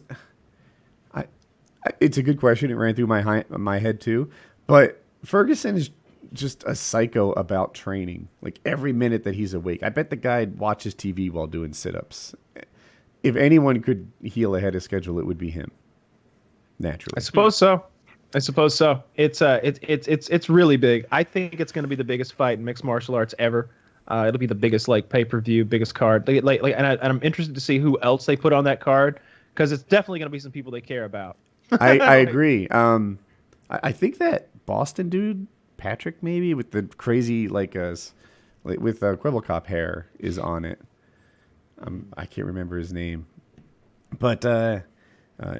it's a good question. It ran through my head too. But Ferguson is just a psycho about training. Like every minute that he's awake, I bet the guy watches TV while doing sit-ups. If anyone could heal ahead of schedule, it would be him. Naturally, I suppose so. It's really big. I think it's going to be the biggest fight in mixed martial arts ever. It'll be the biggest pay-per-view, biggest card. And I'm interested to see who else they put on that card, because it's definitely going to be some people they care about. I agree. I think that Boston dude, Patrick, maybe with the crazy with Quibblecop hair, is on it. I can't remember his name, but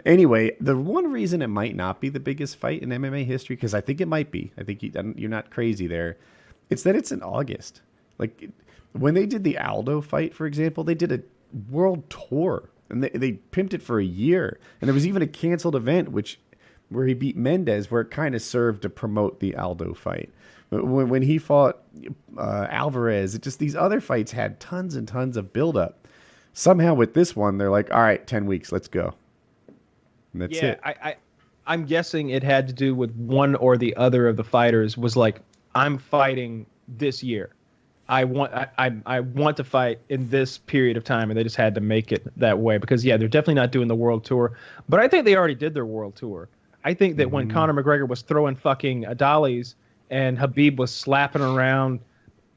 anyway, the one reason it might not be the biggest fight in MMA history, because I think it might be. I think you're not crazy there. It's that it's in August. Like when they did the Aldo fight, for example, they did a world tour and they pimped it for a year. And there was even a canceled event where he beat Mendez, where it kind of served to promote the Aldo fight. When he fought Alvarez, these other fights had tons and tons of buildup. Somehow with this one, they're like, all right, 10 weeks, let's go. And that's it. I'm guessing it had to do with one or the other of the fighters was like, I'm fighting this year. I want to fight in this period of time, and they just had to make it that way because they're definitely not doing the world tour. But I think they already did their world tour. I think that when Conor McGregor was throwing fucking dollies and Khabib was slapping around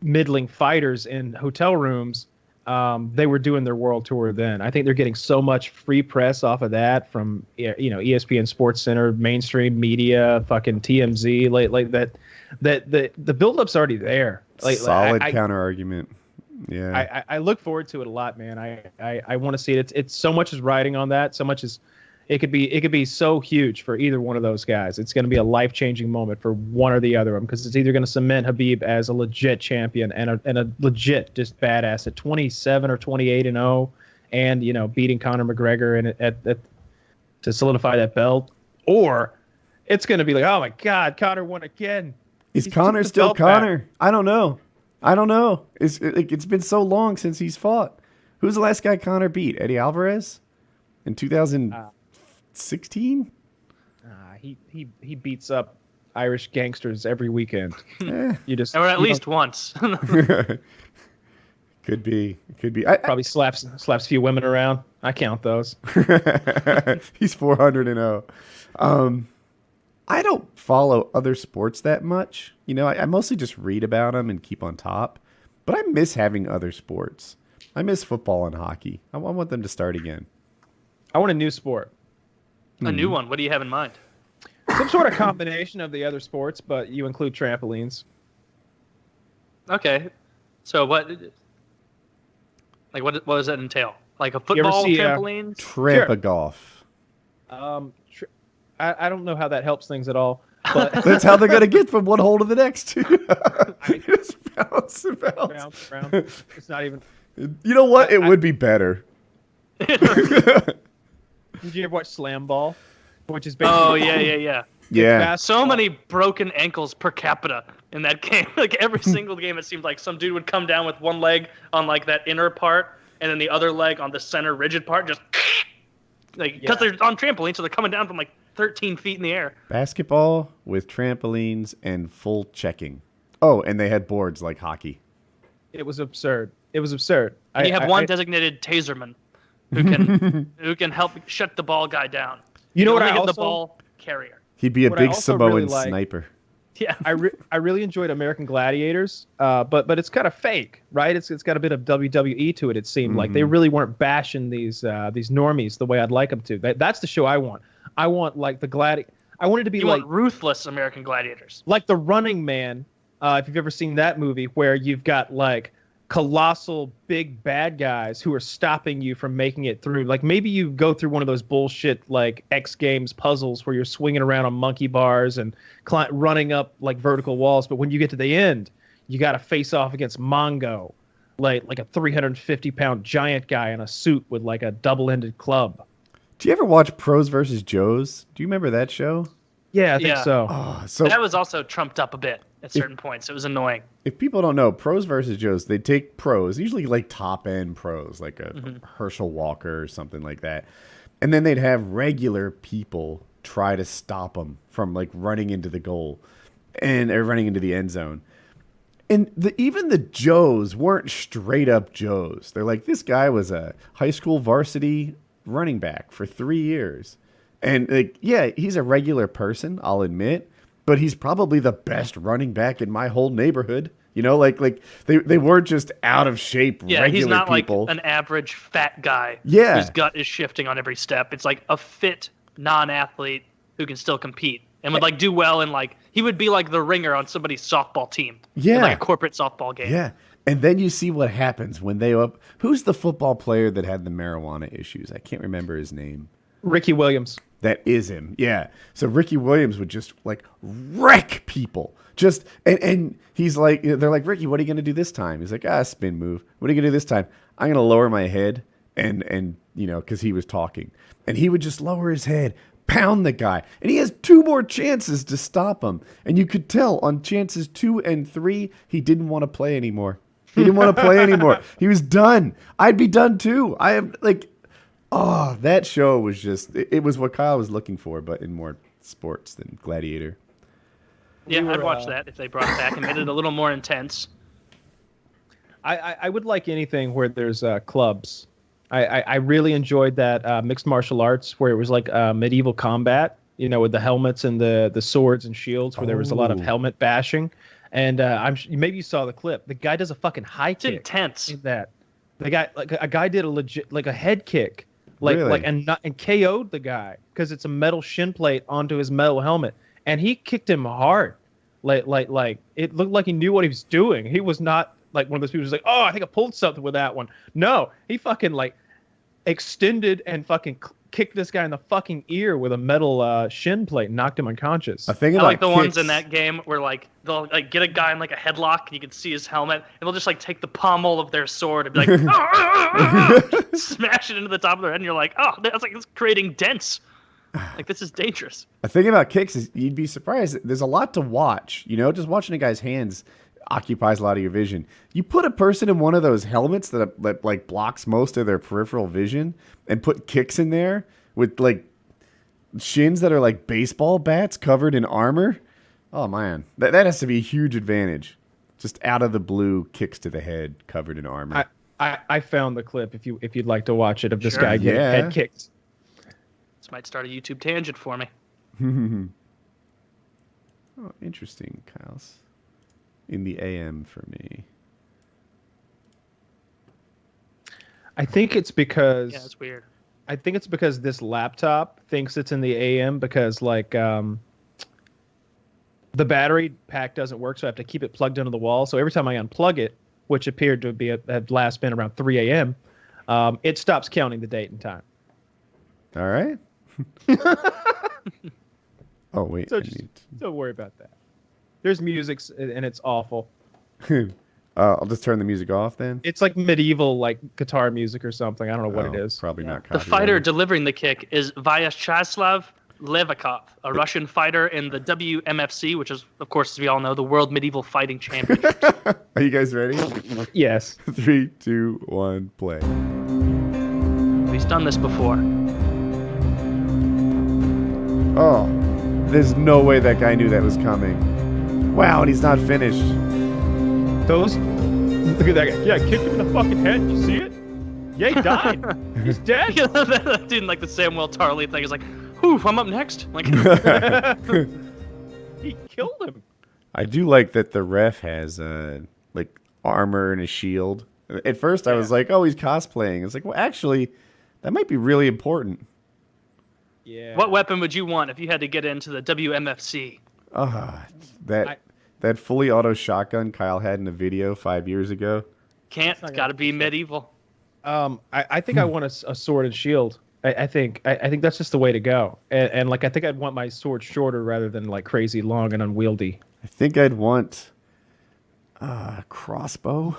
middling fighters in hotel rooms, they were doing their world tour then. I think they're getting so much free press off of that from ESPN Sports Center, mainstream media, fucking TMZ, like that the build-up's already there. Solid counter argument. Yeah, I look forward to it a lot, man. I want to see it. It's so much is riding on that. So much is it could be so huge for either one of those guys. It's going to be a life-changing moment for one or the other of them, because it's either going to cement Khabib as a legit champion and a legit just badass at 27 or 28-0, and beating Conor McGregor at to solidify that belt, or it's going to be like, oh my God, Conor won again. Is Conor still Conor? I don't know. It's been so long since he's fought. Who's the last guy Conor beat? Eddie Alvarez in 2016? He beats up Irish gangsters every weekend. Or at least once. Could be. Probably slaps a few women around. I count those. He's 400-0. I don't follow other sports that much. I mostly just read about them and keep on top. But I miss having other sports. I miss football and hockey. I want them to start again. I want a new sport. A new one? What do you have in mind? Some sort of combination of the other sports, but you include trampolines. Okay. So what does that entail? Like a football trampoline? Trampa-golf. I don't know how that helps things at all. But that's how they're going to get from one hole to the next. Just bounce around. It's not even. You know what? It would be better. Did you ever watch Slam Ball? Which is basically. Oh yeah. Yeah. So many broken ankles per capita in that game. Like every single game, it seemed like some dude would come down with one leg on like that inner part, and then the other leg on the center rigid part, just like because they're on trampoline, so they're coming down from like 13 feet in the air. Basketball with trampolines and full checking. Oh, and they had boards like hockey. It was absurd. It was absurd. And you have one designated taserman who can help shut the ball guy down. You know what? The ball carrier. He'd be a What I big also Samoan really like- sniper. Yeah. I really enjoyed American Gladiators, but it's kind of fake, right? It's got a bit of WWE to it. It seemed like they really weren't bashing these normies the way I'd like them to. That's the show I want. I want like I want it to be want ruthless American Gladiators, like the Running Man. If you've ever seen that movie, where you've got like colossal big bad guys who are stopping you from making it through. Like maybe you go through one of those bullshit like X Games puzzles where you're swinging around on monkey bars and running up like vertical walls, but when you get to the end, you got to face off against Mongo, like a 350-pound giant guy in a suit with like a double-ended club. Do you ever watch Pros versus Joes? Do you remember that show? Yeah, I think so. Oh, so that was also trumped up a bit at certain points. It was annoying. If people don't know, Pros versus Joes, they take pros, usually like top end pros, like a Herschel Walker or something like that, and then they'd have regular people try to stop them from like running into the goal or running into the end zone. And even the Joes weren't straight up Joes. They're like, this guy was a high school varsity running back for 3 years. And like, yeah, he's a regular person, I'll admit, but he's probably the best running back in my whole neighborhood. You know, like they weren't just out of shape regular he's not people. like an average fat guy Yeah. whose gut is shifting on every step. It's like a fit non-athlete who can still compete and would like do well in like he would be like the ringer on somebody's softball team. Yeah. In, like a corporate softball game. Yeah. And then you see what happens when who's the football player that had the marijuana issues? I can't remember his name. Ricky Williams. That is him. Yeah. So Ricky Williams would just like wreck people. Just and he's like, they're like, Ricky, what are you gonna do this time? He's like, spin move. What are you gonna do this time? I'm gonna lower my head and you know, because he was talking, and he would just lower his head, pound the guy, and he has 2 more chances to stop him, and you could tell on chances 2 and 3 he didn't want to play anymore. He didn't want to play anymore. He was done. I'd be done too. I am like. Oh, that show was just, it was what Kyle was looking for, but in more sports than Gladiator. Yeah, I'd watch that if they brought it back and made it a little more intense. I would like anything where there's clubs. I really enjoyed that mixed martial arts where it was like medieval combat, you know, with the helmets and the swords and shields where there was a lot of helmet bashing. And maybe you saw the clip. The guy does a fucking high kick. It's intense. In that. The guy, like a guy did a legit, like a head kick. Really? And KO'd the guy because it's a metal shin plate onto his metal helmet, and he kicked him hard, like it looked like he knew what he was doing. He was not like one of those people who's like, oh, I think I pulled something with that one. No, he fucking like extended and fucking kicked this guy in the fucking ear with a metal shin plate and knocked him unconscious. I think I about like the ones kicks. in that game where like they'll like get a guy in like a headlock and you can see his helmet and they'll just like take the pommel of their sword and be like smash it into the top of their head and you're like, oh, that's like it's creating dents. Like this is dangerous. The thing about kicks is you'd be surprised. There's a lot to watch. You know, just watching a guy's hands occupies a lot of your vision. You put a person in one of those helmets that like blocks most of their peripheral vision and put kicks in there with like shins that are like baseball bats covered in armor. Oh man, that has to be a huge advantage. Just out of the blue kicks to the head covered in armor. I found the clip if you'd like to watch it of this Sure. guy getting Yeah. head kicked. This might start a YouTube tangent for me. Oh, interesting, Kyle's in the AM for me. I think it's because Yeah, it's weird. I think it's because this laptop thinks it's in the AM because like the battery pack doesn't work, so I have to keep it plugged into the wall. So every time I unplug it, which appeared to be had last been around 3 a.m., it stops counting the date and time. All right. Oh wait. So just don't worry about that. There's music and it's awful. I'll just turn the music off then. It's like medieval like guitar music or something. I don't know what it is. Probably not. The fighter delivering the kick is Vyacheslav Levikov, a Russian fighter in the WMFC, which is, of course, as we all know, the World Medieval Fighting Championship. Are you guys ready? Yes. 3, 2, 1, play. He's done this before. Oh, there's no way that guy knew that was coming. Wow, and he's not finished. Those. Look at that guy. Yeah, kicked him in the fucking head. You see it? Yeah, he died. He's dead. That dude, like the Samuel Tarley thing, is like, "Whew, I'm up next." Like, He killed him. I do like that the ref has like armor and a shield. At first, I was like, "Oh, he's cosplaying." It's like, well, actually, that might be really important. Yeah. what weapon would you want if you had to get into the WMFC? That fully auto shotgun Kyle had in a video 5 years ago. Can't. It's got to be medieval. I think I want a sword and shield. I think that's just the way to go. And like I think I'd want my sword shorter rather than like crazy long and unwieldy. I think I'd want crossbow,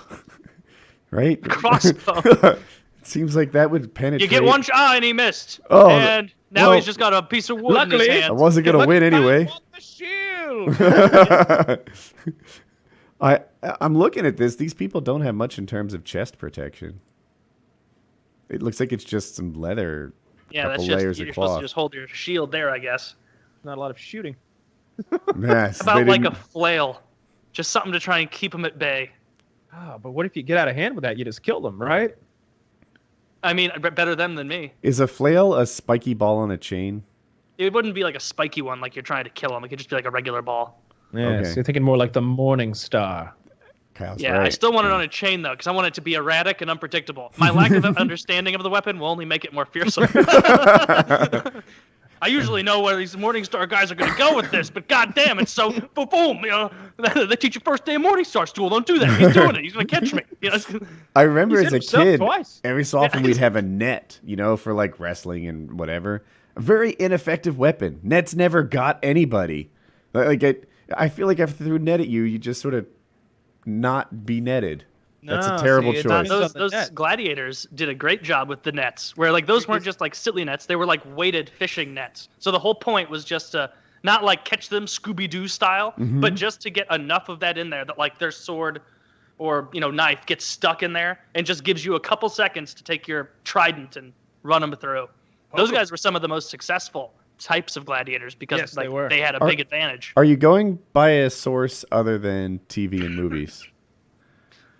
right? Crossbow. It seems like that would penetrate. You get one shot and he missed. Oh, and now well, he's just got a piece of wood in his luckily, hand. I wasn't gonna win anyway. I want the shield. I'm looking at this. These people don't have much in terms of chest protection. It looks like it's just some leather. Yeah, that's couple layers just, you're of supposed cloth. to just hold your shield there, I guess. Not a lot of shooting. Yes, About like a flail. Just something to try and keep him at bay. Oh, but what if you get out of hand with that? You just kill them, right? I mean, better them than me. Is a flail a spiky ball on a chain? It wouldn't be like a spiky one like you're trying to kill him. It could just be like a regular ball. Yeah, Okay. so you're thinking more like the Morning Star. Kyle's Yeah, right. I still want it on a chain, though, because I want it to be erratic and unpredictable. My lack of understanding of the weapon will only make it more fearsome. I usually know where these Morningstar guys are going to go with this, but goddamn, it's so boom. You know, they teach you first day of Morningstar school. Don't do that. He's doing it. He's going to catch me. You know? I remember He's as hit a himself kid, twice. every so often we'd have a net, for like wrestling and whatever. A very ineffective weapon. Nets never got anybody. I feel like if I threw a net at you, you just sort of not be netted. That's a terrible see, choice. Those gladiators did a great job with the nets, where like those weren't just like silly nets; they were like weighted fishing nets. So the whole point was just to not like catch them Scooby-Doo style, but just to get enough of that in there that like their sword or knife gets stuck in there and just gives you a couple seconds to take your trident and run them through. Those guys were some of the most successul types of gladiators because Yes, they were. they had a big advantage. Are you going by a source other than TV and movies?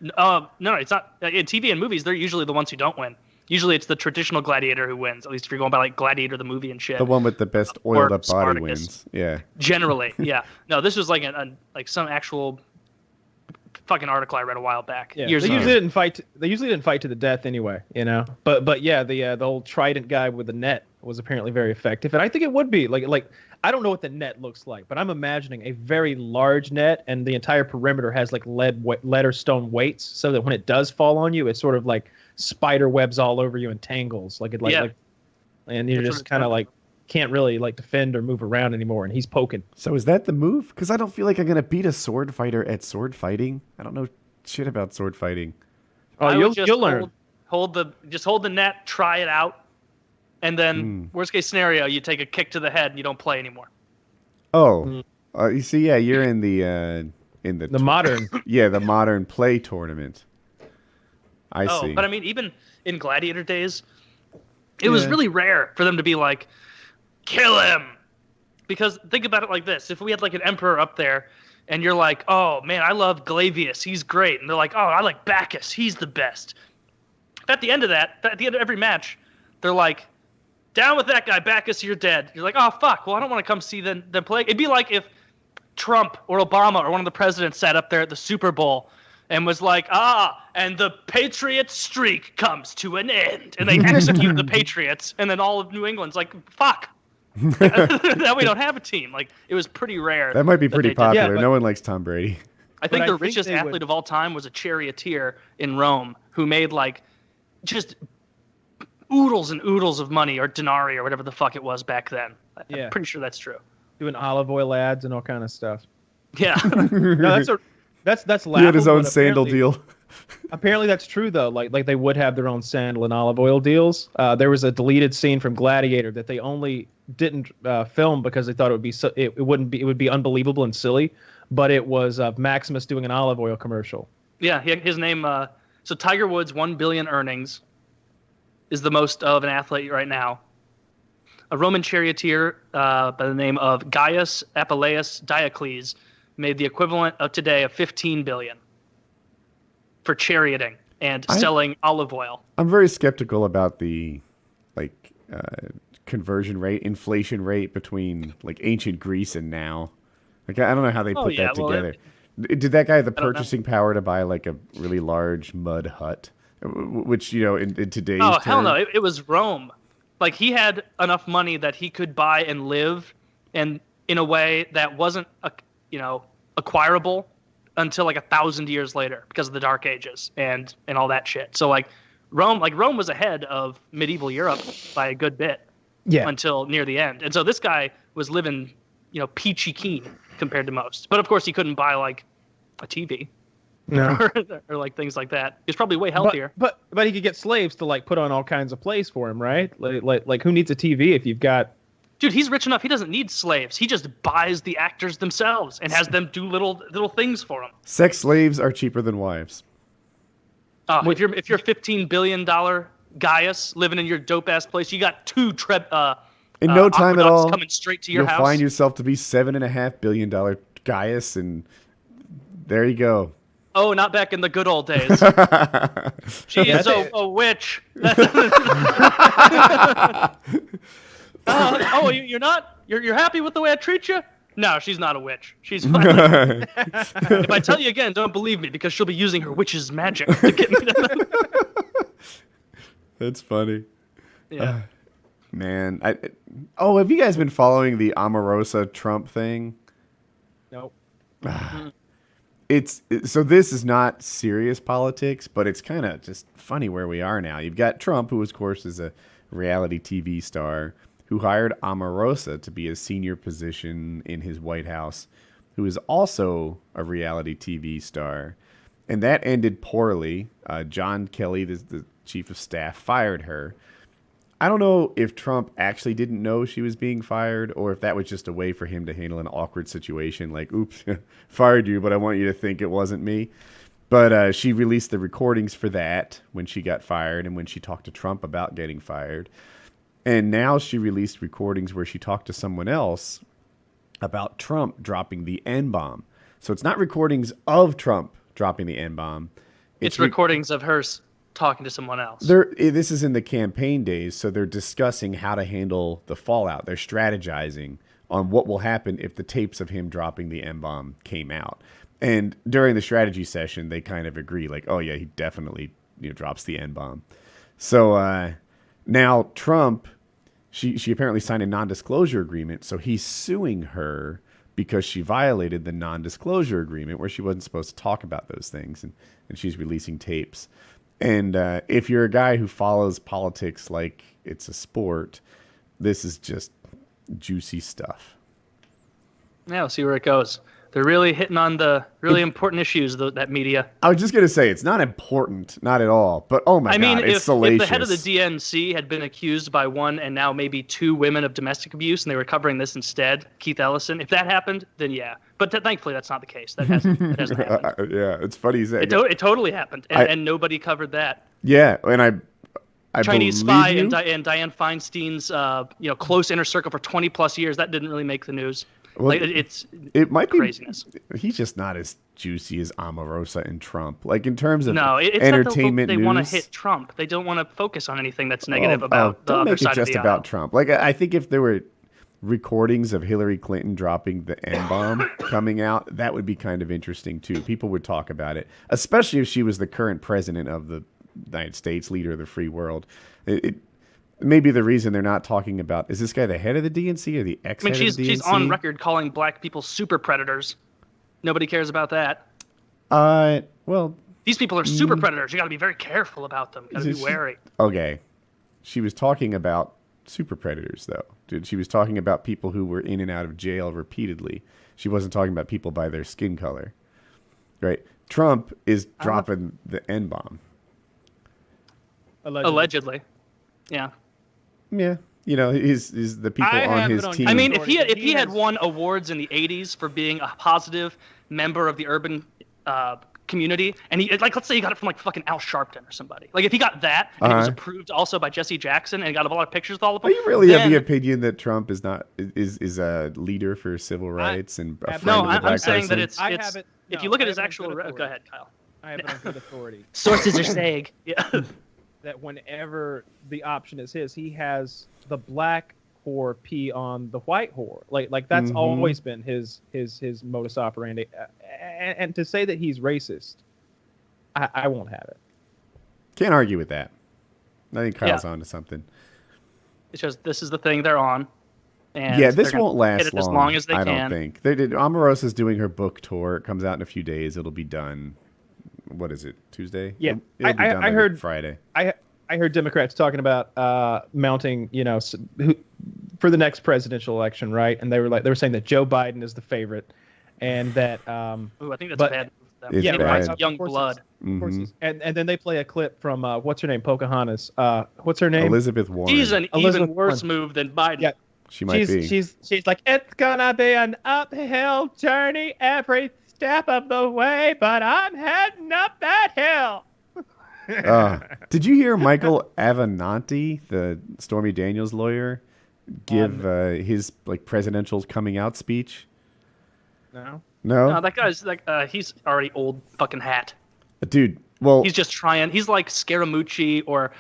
No, it's not. In TV and movies, they're usually the ones who don't win. Usually, it's the traditional gladiator who wins. At least if you're going by like Gladiator the movie and shit. The one with the best oiled up body Spartacus. wins. Yeah. Generally, yeah. No, this was like like some actual fucking article I read a while back. Yeah, Years they ago. usually didn't fight. They usually didn't fight to the death anyway, But yeah, the old trident guy with the net was apparently very effective, and I think it would be like I don't know what the net looks like, but I'm imagining a very large net, and the entire perimeter has like lead or stone weights, so that when it does fall on you, it sort of like spider webs all over you and tangles and you're That's just kind of like can't really like defend or move around anymore, and he's poking. So is that the move? Because I don't feel like I'm going to beat a sword fighter at sword fighting. I don't know shit about sword fighting. Oh, I would just you'll learn. Hold the net, try it out, and then worst case scenario, you take a kick to the head and you don't play anymore. Oh, you see, yeah, you're in the modern. Yeah, the modern play tournament. I see. But I mean, even in Gladiator days, it was really rare for them to be like, kill him. Because think about it like this. If we had like an emperor up there and you're like, oh man, I love Glavius, he's great. And they're like, oh, I like Bacchus, he's the best. At the end of every match, they're like, down with that guy, Bacchus, you're dead. You're like, oh fuck, well I don't want to come see them play. It'd be like if Trump or Obama or one of the presidents sat up there at the Super Bowl and was like, and the Patriots streak comes to an end. And they execute the Patriots, and then all of New England's like, fuck. Now we don't have a team. Like, it was pretty rare. That might be pretty popular. Yeah, but- no one likes Tom Brady. I think I the think richest they athlete would- of all time was a charioteer in Rome who made, like, just oodles and oodles of money, or denarii, or whatever the fuck it was back then. Yeah. I'm pretty sure that's true. Doing olive oil ads and all kind of stuff. Yeah. No, that's He had his laughable, own but sandal apparently- deal. Apparently that's true though. Like they would have their own sandal and olive oil deals. There was a deleted scene from Gladiator that they only didn't film because they thought it would be it would be unbelievable and silly. But it was Maximus doing an olive oil commercial. Yeah, his name. So Tiger Woods, 1 billion earnings, is the most of an athlete right now. A Roman charioteer by the name of Gaius Apuleius Diocles made the equivalent of today of 15 billion for charioting and selling olive oil. I'm very skeptical about the conversion rate, inflation rate between like ancient Greece and now. Like I don't know how they put that together. Did that guy have the purchasing power to buy like a really large mud hut, which in today's hell no, it was Rome. Like he had enough money that he could buy and live, and in a way that wasn't acquirable until like 1,000 years later because of the Dark Ages and all that shit. So Rome was ahead of medieval Europe by a good bit, until near the end. And so this guy was living, peachy keen compared to most. But of course he couldn't buy like a TV. No. or like things like that. He's probably way healthier. But he could get slaves to like put on all kinds of plays for him, right? Like who needs a TV if you've got? Dude, he's rich enough. He doesn't need slaves. He just buys the actors themselves and has them do little things for him. Sex slaves are cheaper than wives. Oh, if you're $15 billion Gaius living in your dope ass place, you got two in no time at all coming straight to your house. You'll find yourself to be $7.5 billion Gaius, and there you go. Oh, not back in the good old days. She is a witch. You're not? You're happy with the way I treat you? No, she's not a witch. She's fine. If I tell you again, don't believe me because she'll be using her witch's magic to get me to. That's funny. Yeah. Man, have you guys been following the Omarosa Trump thing? Nope. So this is not serious politics, but it's kind of just funny where we are now. You've got Trump, who of course is a reality TV star, who hired Omarosa to be a senior position in his White House, who is also a reality TV star. And that ended poorly. John Kelly, the chief of staff, fired her. I don't know if Trump actually didn't know she was being fired or if that was just a way for him to handle an awkward situation like, oops, fired you, but I want you to think it wasn't me. But she released the recordings for that when she got fired and when she talked to Trump about getting fired. And now she released recordings where she talked to someone else about Trump dropping the N-bomb. So it's not recordings of Trump dropping the N-bomb. It's recordings of her talking to someone else. This is in the campaign days, so they're discussing how to handle the fallout. They're strategizing on what will happen if the tapes of him dropping the N-bomb came out. And during the strategy session, they kind of agree, like, oh yeah, he definitely drops the N-bomb. So now Trump, she apparently signed a non-disclosure agreement, so he's suing her because she violated the non-disclosure agreement where she wasn't supposed to talk about those things, and she's releasing tapes. And if you're a guy who follows politics like it's a sport, this is just juicy stuff. Yeah, we'll see where it goes. They're really hitting on the really important issues, that media. I was just going to say, it's not important, not at all. But, oh my God, it's salacious. If the head of the DNC had been accused by one and now maybe two women of domestic abuse and they were covering this instead, Keith Ellison, if that happened, then yeah. But thankfully, that's not the case. That hasn't happened. Yeah, it's funny you say it. It totally happened, and nobody covered that. Yeah, and I Chinese spy and Dianne Feinstein's close inner circle for 20 plus years, that didn't really make the news. Well, it might craziness. He's just not as juicy as Omarosa and Trump. Like in terms of it's entertainment news. They want to hit Trump. They don't want to focus on anything that's negative about the other side of the aisle. Don't make it just about Trump. Like I think if there were recordings of Hillary Clinton dropping the N-bomb coming out, that would be kind of interesting too. People would talk about it, especially if she was the current president of the United States, leader of the free world. Maybe the reason they're not talking about, is this guy the head of the DNC or the ex-head of the DNC? She's on record calling black people super predators. Nobody cares about that. Well, these people are super predators. You got to be very careful about them. Got to be wary. Okay. She was talking about super predators, though. Dude, she was talking about people who were in and out of jail repeatedly. She wasn't talking about people by their skin color. Right? Trump is dropping the N-bomb. Allegedly. Yeah. Yeah. You know, is the people on his team. I mean, if he had won awards in the 80s for being a positive member of the urban community, and he, like, let's say he got it from like fucking Al Sharpton or somebody. Like, if he got that, and it was approved also by Jesse Jackson, and he got a lot of pictures with all of them. Are you really of the opinion that Trump is not is a leader for civil rights and a friend of the black I'm saying person? that it's if you look at his actual, go ahead, Kyle. I have it on good authority. Sources are saying, that whenever the option is his, he has the black whore pee on the white whore. Like that's always been his modus operandi. And to say that he's racist, I won't have it. Can't argue with that. I think Kyle's onto something. It's just this is the thing they're on. And yeah, this won't last as long as they can. I don't think. Omarosa's doing her book tour. It comes out in a few days. It'll be done. What is it? Tuesday? Yeah, it'll be done I heard Friday. I heard Democrats talking about mounting, for the next presidential election, right? And they were saying that Joe Biden is the favorite, and that. Ooh, I think that's bad. Yeah, right. Young blood. Of course, and then they play a clip from what's her name, Pocahontas. What's her name? Elizabeth Warren. She's an even worse move than Biden. Yeah. She might be. She's like, it's gonna be an uphill journey every step of the way, but I'm heading up that hill. Did you hear Michael Avenatti, the Stormy Daniels lawyer, give his presidential coming out speech? No. No, that guy's he's already old fucking hat. Dude, well, he's just trying. He's like Scaramucci or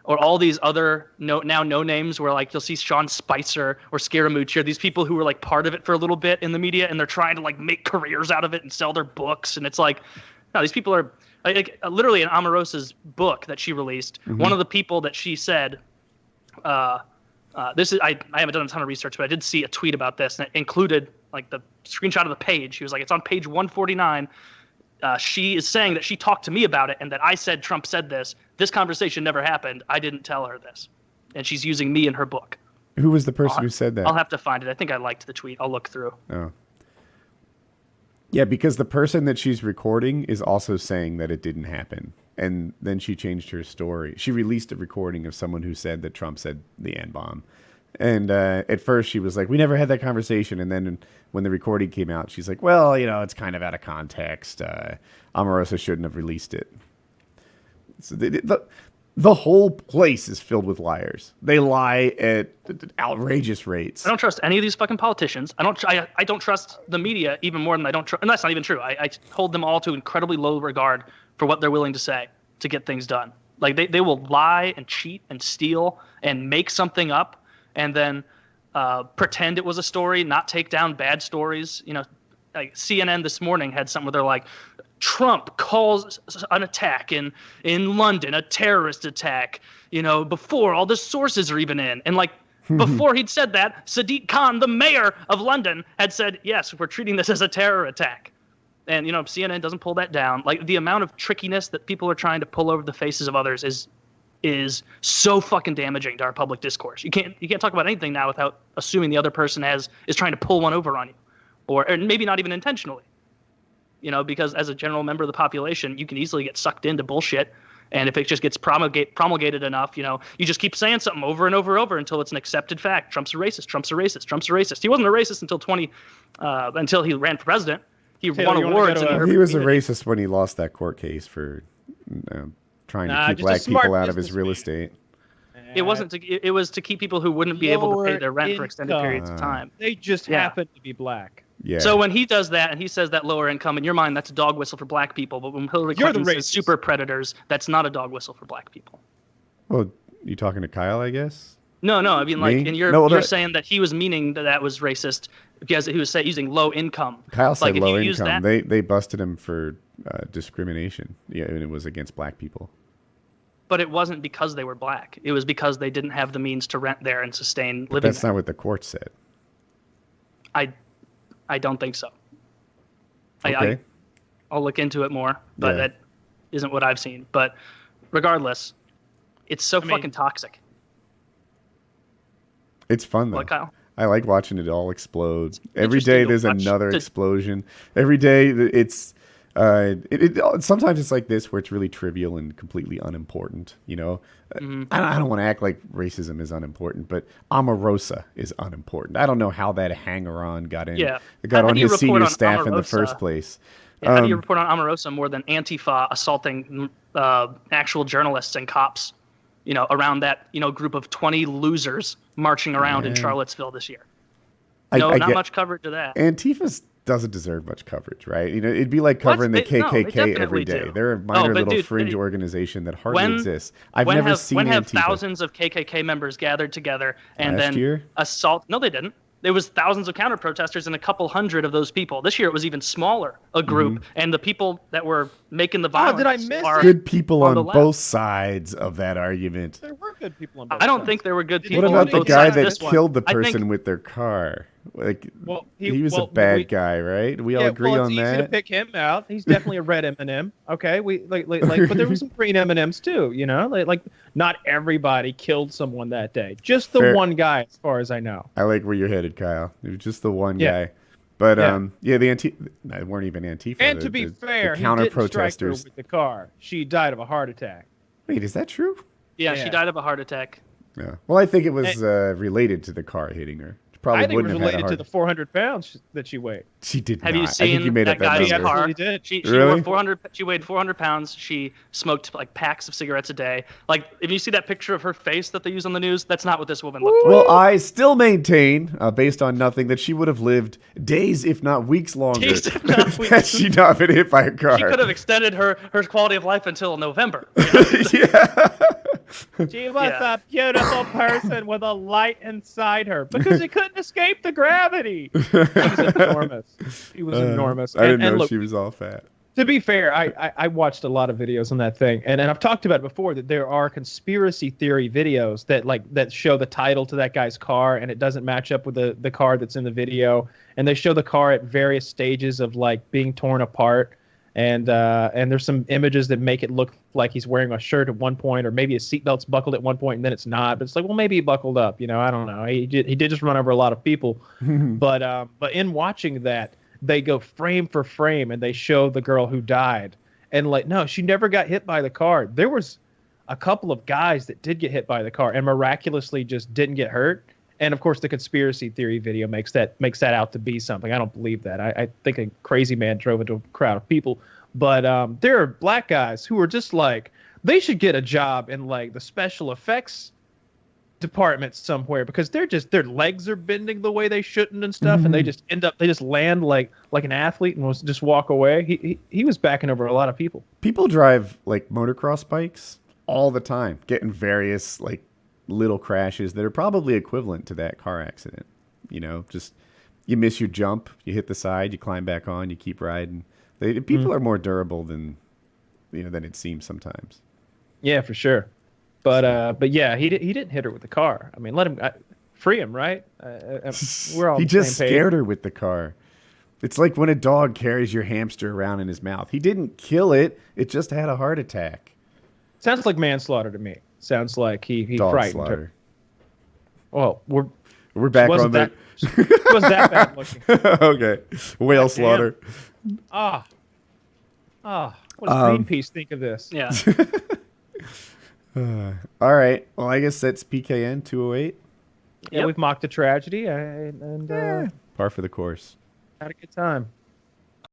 all these other no names where like you'll see Sean Spicer or Scaramucci or these people who were like part of it for a little bit in the media and they're trying to like make careers out of it and sell their books, and it's like, no, these people are literally in Omarosa's book that she released. One of the people that she said, this is I haven't done a ton of research, but I did see a tweet about this, and it included like the screenshot of the page. He was like, it's on page 149. She is saying that she talked to me about it and that I said Trump said this. This conversation never happened. I didn't tell her this. And she's using me in her book. Who was the person who said that? I'll have to find it. I think I liked the tweet. I'll look through. Oh. Yeah, because the person that she's recording is also saying that it didn't happen. And then she changed her story. She released a recording of someone who said that Trump said the N-bomb. And at first she was like, we never had that conversation. And then when the recording came out, she's like, well, it's kind of out of context. Omarosa shouldn't have released it. So the whole place is filled with liars. They lie at outrageous rates. I don't trust any of these fucking politicians. I don't trust the media even more than I don't trust. And that's not even true. I hold them all to incredibly low regard for what they're willing to say to get things done. Like they will lie and cheat and steal and make something up and then pretend it was a story, not take down bad stories. Like CNN this morning had something where they're like, Trump calls an attack in London a terrorist attack, before all the sources are even in. And like before he'd said that, Sadiq Khan, the mayor of London, had said, yes, we're treating this as a terror attack. And, CNN doesn't pull that down. Like the amount of trickiness that people are trying to pull over the faces of others is so fucking damaging to our public discourse. You can't talk about anything now without assuming the other person is trying to pull one over on you, or maybe not even intentionally. Because as a general member of the population, you can easily get sucked into bullshit, and if it just gets promulgated enough, you just keep saying something over and over and over until it's an accepted fact. Trump's a racist. Trump's a racist. Trump's a racist. He wasn't a racist until he ran for president. He won awards. He was a racist when he lost that court case for trying to keep black people out of his real estate. It wasn't. It was to keep people who wouldn't be able to pay their rent for extended periods of time. They just happen to be black. Yeah. So when he does that and he says that lower income, in your mind, that's a dog whistle for black people. But when Hillary Clinton says super predators, that's not a dog whistle for black people. Well, you talking to Kyle, I guess? No. I mean, like, and you're saying that he was meaning that was racist because he was using low income. Kyle said low income. They busted him for discrimination. Yeah, and it was against black people. But it wasn't because they were black. It was because they didn't have the means to rent there and sustain living. That's not what the court said. I don't think so. Okay. I'll look into it more, but that isn't what I've seen. But regardless, it's so fucking toxic. It's fun, though. What, Kyle? I like watching it all explode. Every day there's another explosion. Every day it's Sometimes it's like this where it's really trivial and completely unimportant. I don't want to act like racism is unimportant, but Omarosa is unimportant. I don't know how that hanger-on got on his senior staff in the first place. Yeah, how do you report on Omarosa more than Antifa assaulting actual journalists and cops? Around that group of 20 losers marching around in Charlottesville this year. Not much coverage of that. Antifa doesn't deserve much coverage, right? It'd be like covering the KKK every day. Do. They're a minor little fringe organization that hardly exists. I've never seen Antifa. When have thousands of KKK members gathered together and then assault? No, they didn't. There was thousands of counter protesters and a couple hundred of those people. This year it was even smaller, a group, and the people that were making the violence. Did I miss good people on both sides of that argument? There were good people on both sides. I don't think there were good people. What about on the both guy sides that killed the person with their car? He was a bad guy, right? We all agree on that. It's easy to pick him out. He's definitely a red M&M. Okay, but there were some green M&Ms too. Like not everybody killed someone that day. Just the one guy, as far as I know. I like where you're headed, Kyle. It was just the one guy. But the Antifa, weren't even Antifa. And to be fair, he didn't strike her with the car. She died of a heart attack. Wait, is that true? Yeah, she died of a heart attack. Yeah. Well, I think it was related to the car hitting her. I think it was related to the 400 pounds that she weighed. She did Have not. you seen I think you made that guy's car? Did. She really? wore 400. She weighed 400 pounds. She smoked like packs of cigarettes a day. Like if you see that picture of her face that they use on the news, that's not what this woman looked like. Well, I still maintain, based on nothing, that she would have lived days, if not weeks longer, had she not been hit by a car. She could have extended her quality of life until November. Yeah. She was a beautiful person with a light inside her because she couldn't escape the gravity. She was enormous. She was enormous. I didn't know she was all fat. To be fair, I watched a lot of videos on that thing, and I've talked about it before that there are conspiracy theory videos that show the title to that guy's car, and it doesn't match up with the car that's in the video, and they show the car at various stages of like being torn apart. And there's some images that make it look like he's wearing a shirt at one point, or maybe his seatbelt's buckled at one point, and then it's not. But it's like, well, maybe he buckled up. I don't know. He did just run over a lot of people. But in watching that, they go frame for frame, and they show the girl who died. And like, no, she never got hit by the car. There was a couple of guys that did get hit by the car and miraculously just didn't get hurt. And of course, the conspiracy theory video makes that out to be something. I don't believe that. I think a crazy man drove into a crowd of people. But there are black guys who are just like, they should get a job in like the special effects department somewhere because their legs are bending the way they shouldn't and stuff, and they just land like an athlete and just walk away. He was backing over a lot of people. People drive like motocross bikes all the time, getting various like little crashes that are probably equivalent to that car accident. Just you miss your jump, you hit the side, you climb back on, you keep riding. People are more durable than it seems sometimes. Yeah, for sure. But yeah, he didn't hit her with the car. I mean, let him free him, right? We're all he just scared her with the car. It's like when a dog carries your hamster around in his mouth. He didn't kill it; it just had a heart attack. Sounds like manslaughter to me. Sounds like he dog frightened slaughter. her. Well, we're back on that. It wasn't that bad looking. Okay, whale slaughter. What does Greenpeace think of this? Yeah. All right. Well, I guess that's PKN 208. Yeah, we've mocked a tragedy and par for the course. had a good time.